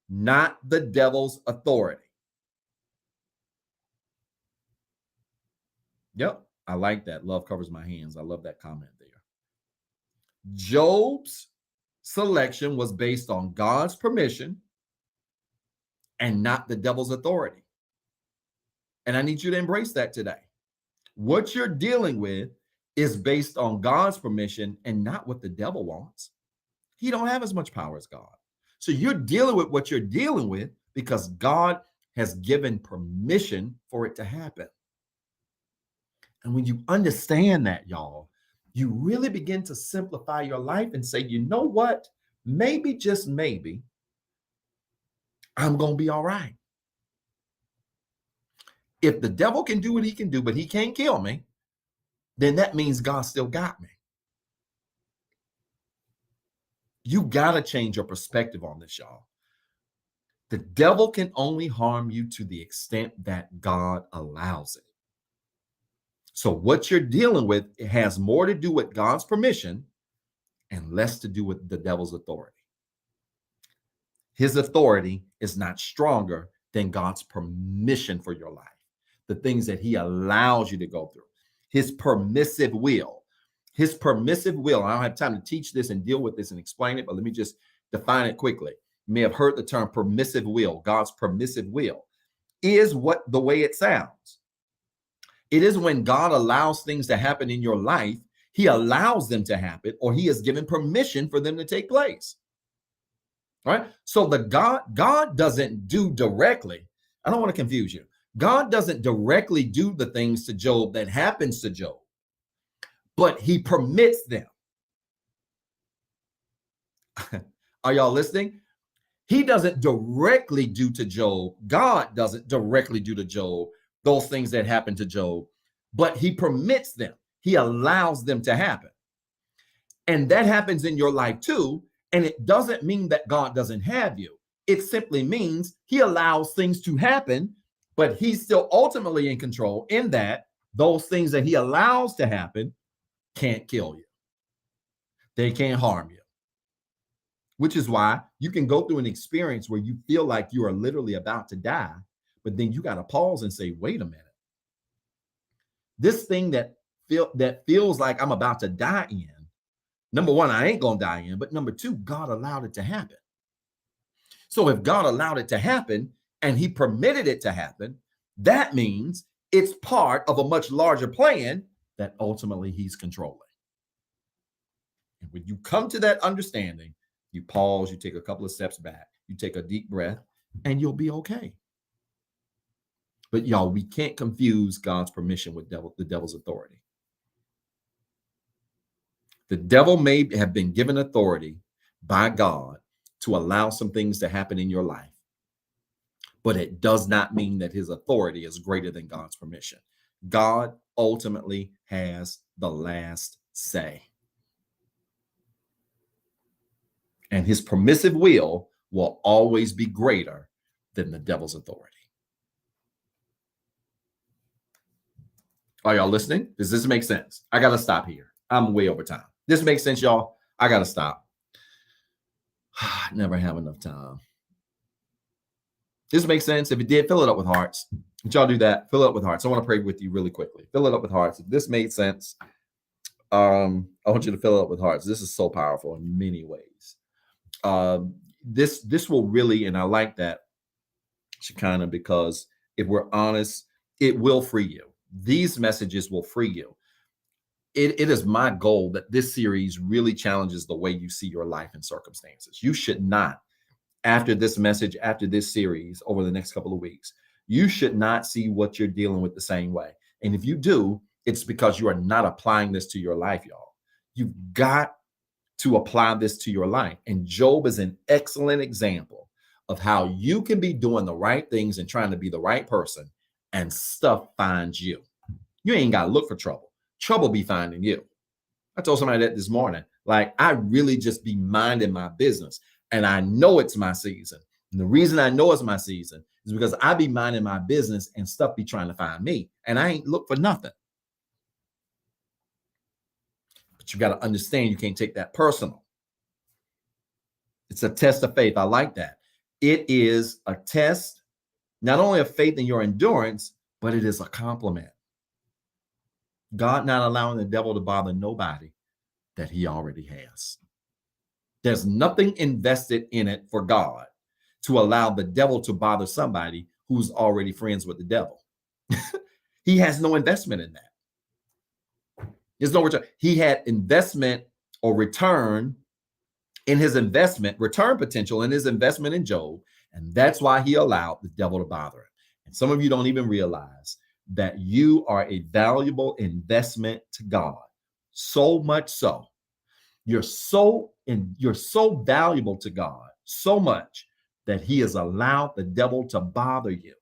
S1: not the devil's authority. Yep, I like that. Love covers my hands. I love that comment there. Job's selection was based on God's permission and not the devil's authority. And I need you to embrace that today. What you're dealing with is based on God's permission and not what the devil wants. He don't have as much power as God. So you're dealing with what you're dealing with because God has given permission for it to happen. And when you understand that, y'all, you really begin to simplify your life and say, you know what? Maybe, just maybe, I'm going to be all right. If the devil can do what he can do, but he can't kill me, then that means God still got me. You got to change your perspective on this, y'all. The devil can only harm you to the extent that God allows it. So what you're dealing with, it has more to do with God's permission and less to do with the devil's authority. His authority is not stronger than God's permission for your life, the things that he allows you to go through, his permissive will. His permissive will, I don't have time to teach this and deal with this and explain it, but let me just define it quickly. You may have heard the term permissive will. God's permissive will is what the way it sounds. It is when God allows things to happen in your life, he allows them to happen, or he has given permission for them to take place. All right. So God doesn't do directly. I don't want to confuse you. God doesn't directly do the things to Job that happens to Job, but he permits them. Are y'all listening? He doesn't directly do to Job. God doesn't directly do to Job those things that happen to Job, but he permits them. He allows them to happen. And that happens in your life too. And it doesn't mean that God doesn't have you. It simply means he allows things to happen, but he's still ultimately in control in that those things that he allows to happen can't kill you. They can't harm you. Which is why you can go through an experience where you feel like you are literally about to die, but then you got to pause and say, wait a minute. This thing that feels like I'm about to die in, number one, I ain't going to die in, but number two, God allowed it to happen. So if God allowed it to happen and he permitted it to happen, that means it's part of a much larger plan that ultimately he's controlling. And when you come to that understanding, you pause, you take a couple of steps back, you take a deep breath, and you'll be okay. But y'all, we can't confuse God's permission with the devil's authority. The devil may have been given authority by God to allow some things to happen in your life, but it does not mean that his authority is greater than God's permission. God ultimately has the last say. And his permissive will always be greater than the devil's authority. Are y'all listening? Does this make sense? I got to stop here. I'm way over time. This makes sense, y'all? I got to stop. Never have enough time. This makes sense? If it did, fill it up with hearts. Would y'all do that? Fill it up with hearts. I want to pray with you really quickly. Fill it up with hearts. If this made sense, I want you to fill it up with hearts. This is so powerful in many ways. This will really, and I like that, Shekinah, because if we're honest, it will free you. These messages will free you. It is my goal that this series really challenges the way you see your life and circumstances. You should not, after this message, after this series, over the next couple of weeks, you should not see what you're dealing with the same way. And if you do, it's because you are not applying this to your life, y'all. You've got to apply this to your life. And Job is an excellent example of how you can be doing the right things and trying to be the right person, and stuff finds you. You ain't got to look for trouble. Trouble be finding you. I told somebody that this morning. Like, I really just be minding my business, and I know it's my season. And the reason I know it's my season is because I be minding my business and stuff be trying to find me, and I ain't look for nothing. But you got to understand, you can't take that personal. It's a test of faith. I like that. It is a test, not only of faith in your endurance, but it is a compliment. God not allowing the devil to bother nobody that he already has. There's nothing invested in it for God to allow the devil to bother somebody who's already friends with the devil. He has no investment in that. There's no return. He had investment or return in his investment, return potential in his investment in Job. And that's why he allowed the devil to bother him. And some of you don't even realize that you are a valuable investment to God. So much so. You're so valuable to God, so much that he has allowed the devil to bother you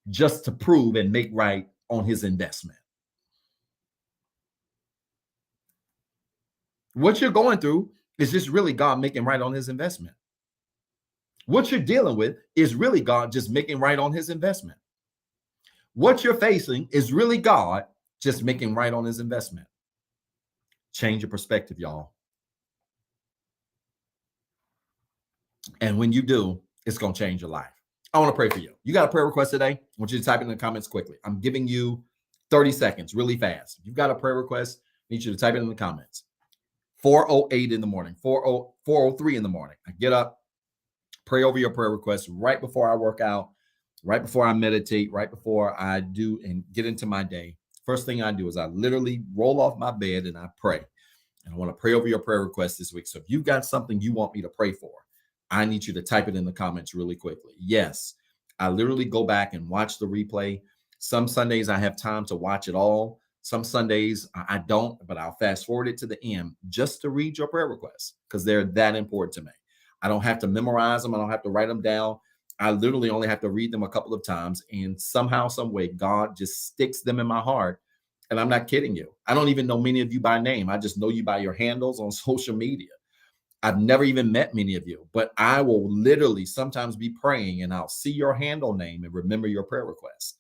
S1: just to prove and make right on his investment. What you're going through Is this really God making right on his investment? What you're dealing with is really God just making right on his investment. What you're facing is really God just making right on his investment. Change your perspective, y'all. And when you do, it's going to change your life. I want to pray for you. You got a prayer request today? I want you to type it in the comments quickly. I'm giving you 30 seconds, really fast. If you've got a prayer request, I need you to type it in the comments. 4:08 in the morning, 4:03 in the morning. I get up, pray over your prayer request right before I work out, right before I meditate, right before I do and get into my day. First thing I do is I literally roll off my bed and I pray. And I want to pray over your prayer request this week. So if you've got something you want me to pray for, I need you to type it in the comments really quickly. Yes, I literally go back and watch the replay. Some Sundays I have time to watch it all. Some Sundays I don't, but I'll fast forward it to the end just to read your prayer requests because they're that important to me. I don't have to memorize them. I don't have to write them down. I literally only have to read them a couple of times. And somehow, some way, God just sticks them in my heart. And I'm not kidding you. I don't even know many of you by name. I just know you by your handles on social media. I've never even met many of you, but I will literally sometimes be praying and I'll see your handle name and remember your prayer request.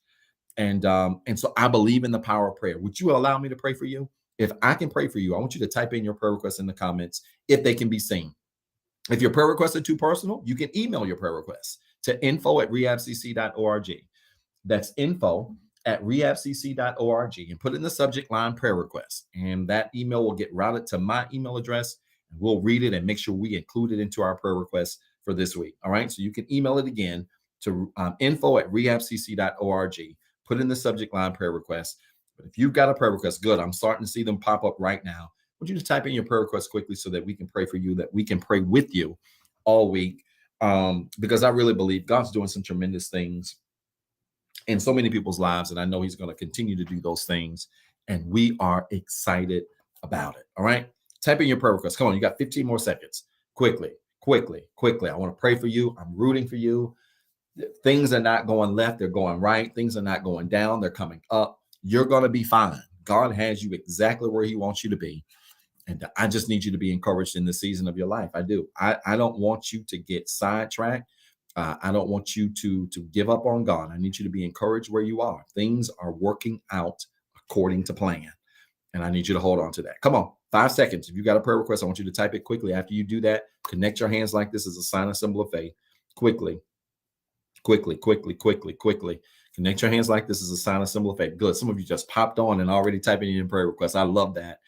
S1: And so I believe in the power of prayer. Would you allow me to pray for you? If I can pray for you, I want you to type in your prayer requests in the comments if they can be seen. If your prayer requests are too personal, you can email your prayer requests to info@rehabcc.org. That's info@rehabcc.org and put in the subject line prayer request. And that email will get routed to my email address. And we'll read it and make sure we include it into our prayer requests for this week. All right. So you can email it again to info@rehabcc.org. Put in the subject line prayer request. But if you've got a prayer request, good. I'm starting to see them pop up right now. I want you to type in your prayer request quickly so that we can pray for you, that we can pray with you all week. Because I really believe God's doing some tremendous things in so many people's lives. And I know he's going to continue to do those things. And we are excited about it. All right. Type in your prayer request. Come on. You got 15 more seconds. Quickly. I want to pray for you. I'm rooting for you. Things are not going left. They're going right. Things are not going down. They're coming up. You're going to be fine. God has you exactly where he wants you to be. And I just need you to be encouraged in the season of your life. I do. I don't want you to get sidetracked. I don't want you to give up on God. I need you to be encouraged where you are. Things are working out according to plan. And I need you to hold on to that. Come on, 5 seconds. If you got a prayer request, I want you to type it quickly. After you do that, connect your hands like this as a sign of symbol of faith. Quickly. Connect your hands like this as a sign of symbol of faith. Good. Some of you just popped on and already typing in your prayer requests. I love that.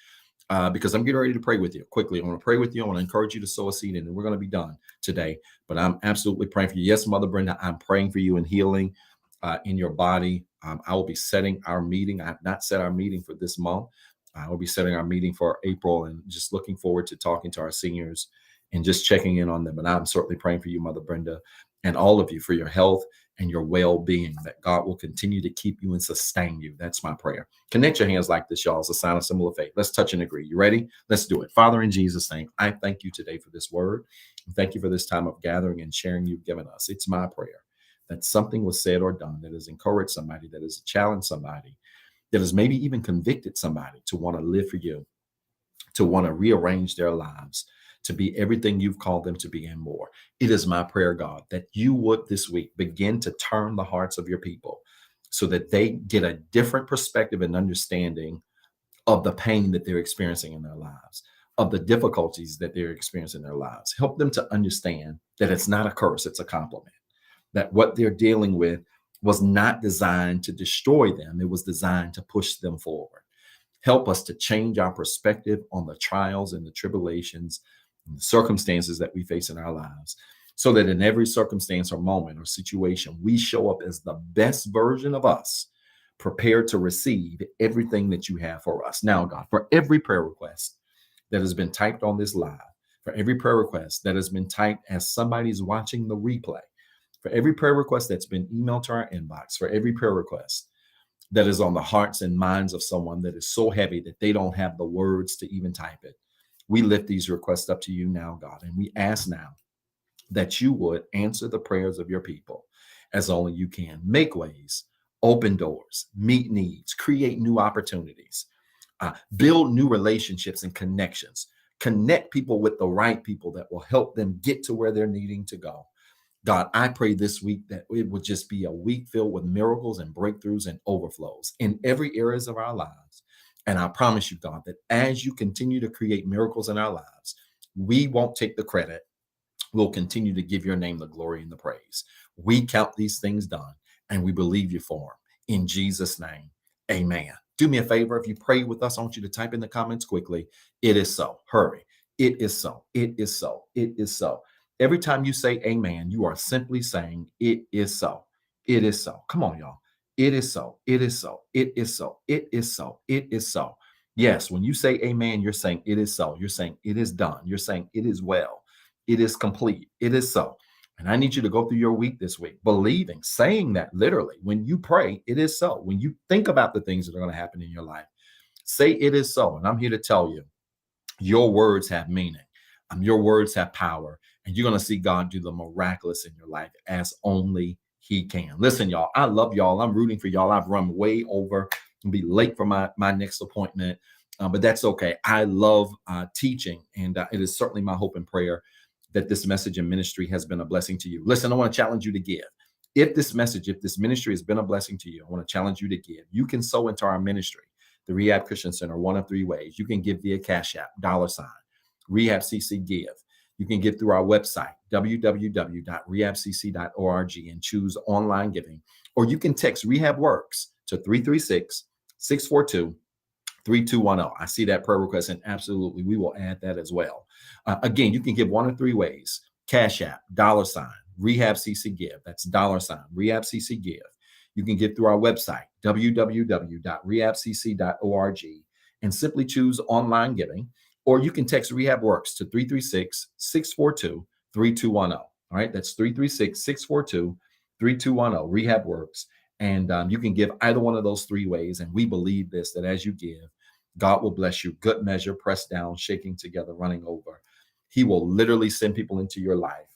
S1: Because I'm getting ready to pray with you quickly. I want to pray with you. I want to encourage you to sow a seed in, and we're going to be done today. But I'm absolutely praying for you. Yes, Mother Brenda, I'm praying for you and healing in your body. I will be setting our meeting. I have not set our meeting for this month. I will be setting our meeting for April and just looking forward to talking to our seniors and just checking in on them. And I'm certainly praying for you, Mother Brenda, and all of you for your health and your well-being, that God will continue to keep you and sustain you. That's my prayer. Connect your hands like this, y'all, as a sign of symbol of faith. Let's touch and agree. You ready? Let's do it. Father, in Jesus' name, I thank you today for this word. Thank you for this time of gathering and sharing you've given us. It's my prayer that something was said or done that has encouraged somebody, that has challenged somebody, that has maybe even convicted somebody to want to live for you, to want to rearrange their lives, to be everything you've called them to be and more. It is my prayer, God, that you would this week begin to turn the hearts of your people so that they get a different perspective and understanding of the pain that they're experiencing in their lives, of the difficulties that they're experiencing in their lives. Help them to understand that it's not a curse, it's a compliment, that what they're dealing with was not designed to destroy them. It was designed to push them forward. Help us to change our perspective on the trials and the tribulations and the circumstances that we face in our lives, so that in every circumstance or moment or situation, we show up as the best version of us, prepared to receive everything that you have for us. Now, God, for every prayer request that has been typed on this live, for every prayer request that has been typed as somebody's watching the replay, for every prayer request that's been emailed to our inbox, for every prayer request that is on the hearts and minds of someone that is so heavy that they don't have the words to even type it, we lift these requests up to you now, God, and we ask now that you would answer the prayers of your people as only you can. Make ways, open doors, meet needs, create new opportunities, build new relationships and connections. Connect people with the right people that will help them get to where they're needing to go. God, I pray this week that it would just be a week filled with miracles and breakthroughs and overflows in every areas of our lives. And I promise you, God, that as you continue to create miracles in our lives, we won't take the credit. We'll continue to give your name the glory and the praise. We count these things done and we believe you for them. In Jesus' name, amen. Do me a favor. If you pray with us, I want you to type in the comments quickly. It is so. Hurry. It is so. It is so. It is so. Every time you say amen, you are simply saying it is so. It is so. Come on, y'all. It is so. It is so. It is so. It is so. It is so. Yes, when you say amen, you're saying it is so. You're saying it is done. You're saying it is well. It is complete. It is so. And I need you to go through your week this week, believing, saying that literally. When you pray, it is so. When you think about the things that are going to happen in your life, say it is so. And I'm here to tell you, your words have meaning. Your words have power. And you're going to see God do the miraculous in your life as only he can. Listen, y'all, I love y'all. I'm rooting for y'all. I've run way over and be late for my next appointment. But that's okay. I love teaching. And it is certainly my hope and prayer that this message and ministry has been a blessing to you. Listen, I want to challenge you to give. If this ministry has been a blessing to you, I want to challenge you to give. You can sow into our ministry, the Rehab Christian Center, one of three ways. You can give via CashApp, $, REHABCCGIVE. You can give through our website, www.rehabcc.org, and choose online giving. Or you can text REHABWORKS to 336-642-3210. I see that prayer request, and absolutely, we will add that as well. Again, you can give one of three ways: Cash App, $, REHABCCGIVE. That's $, REHABCCGIVE. You can give through our website, www.rehabcc.org, and simply choose online giving. Or you can text REHABWORKS to 336-642-3210. All right, that's 336-642-3210, REHABWORKS. And you can give either one of those three ways. And we believe this, that as you give, God will bless you. Good measure, pressed down, shaking together, running over. He will literally send people into your life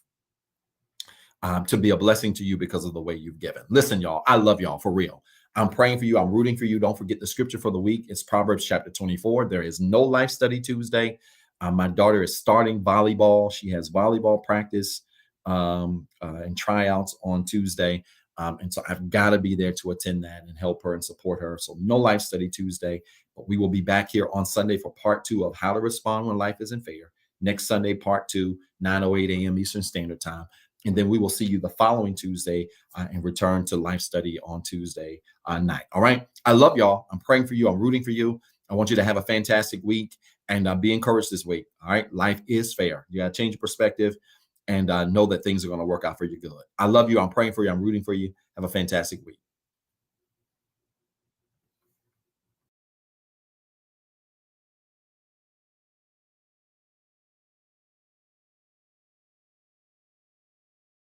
S1: to be a blessing to you because of the way you've given. Listen, y'all, I love y'all for real. I'm praying for you. I'm rooting for you. Don't forget the scripture for the week. It's Proverbs chapter 24. There is no life study Tuesday. My daughter is starting volleyball. She has volleyball practice and tryouts on Tuesday. And so I've got to be there to attend that and help her and support her. So no life study Tuesday, but we will be back here on Sunday for part 2 of how to respond when life isn't fair. Next Sunday, part 2, 9:08 a.m. Eastern Standard Time. And then we will see you the following Tuesday and return to life study on Tuesday night. All right. I love y'all. I'm praying for you. I'm rooting for you. I want you to have a fantastic week and be encouraged this week. All right. Life is fair. You got to change your perspective and know that things are going to work out for your good. I love you. I'm praying for you. I'm rooting for you. Have a fantastic week.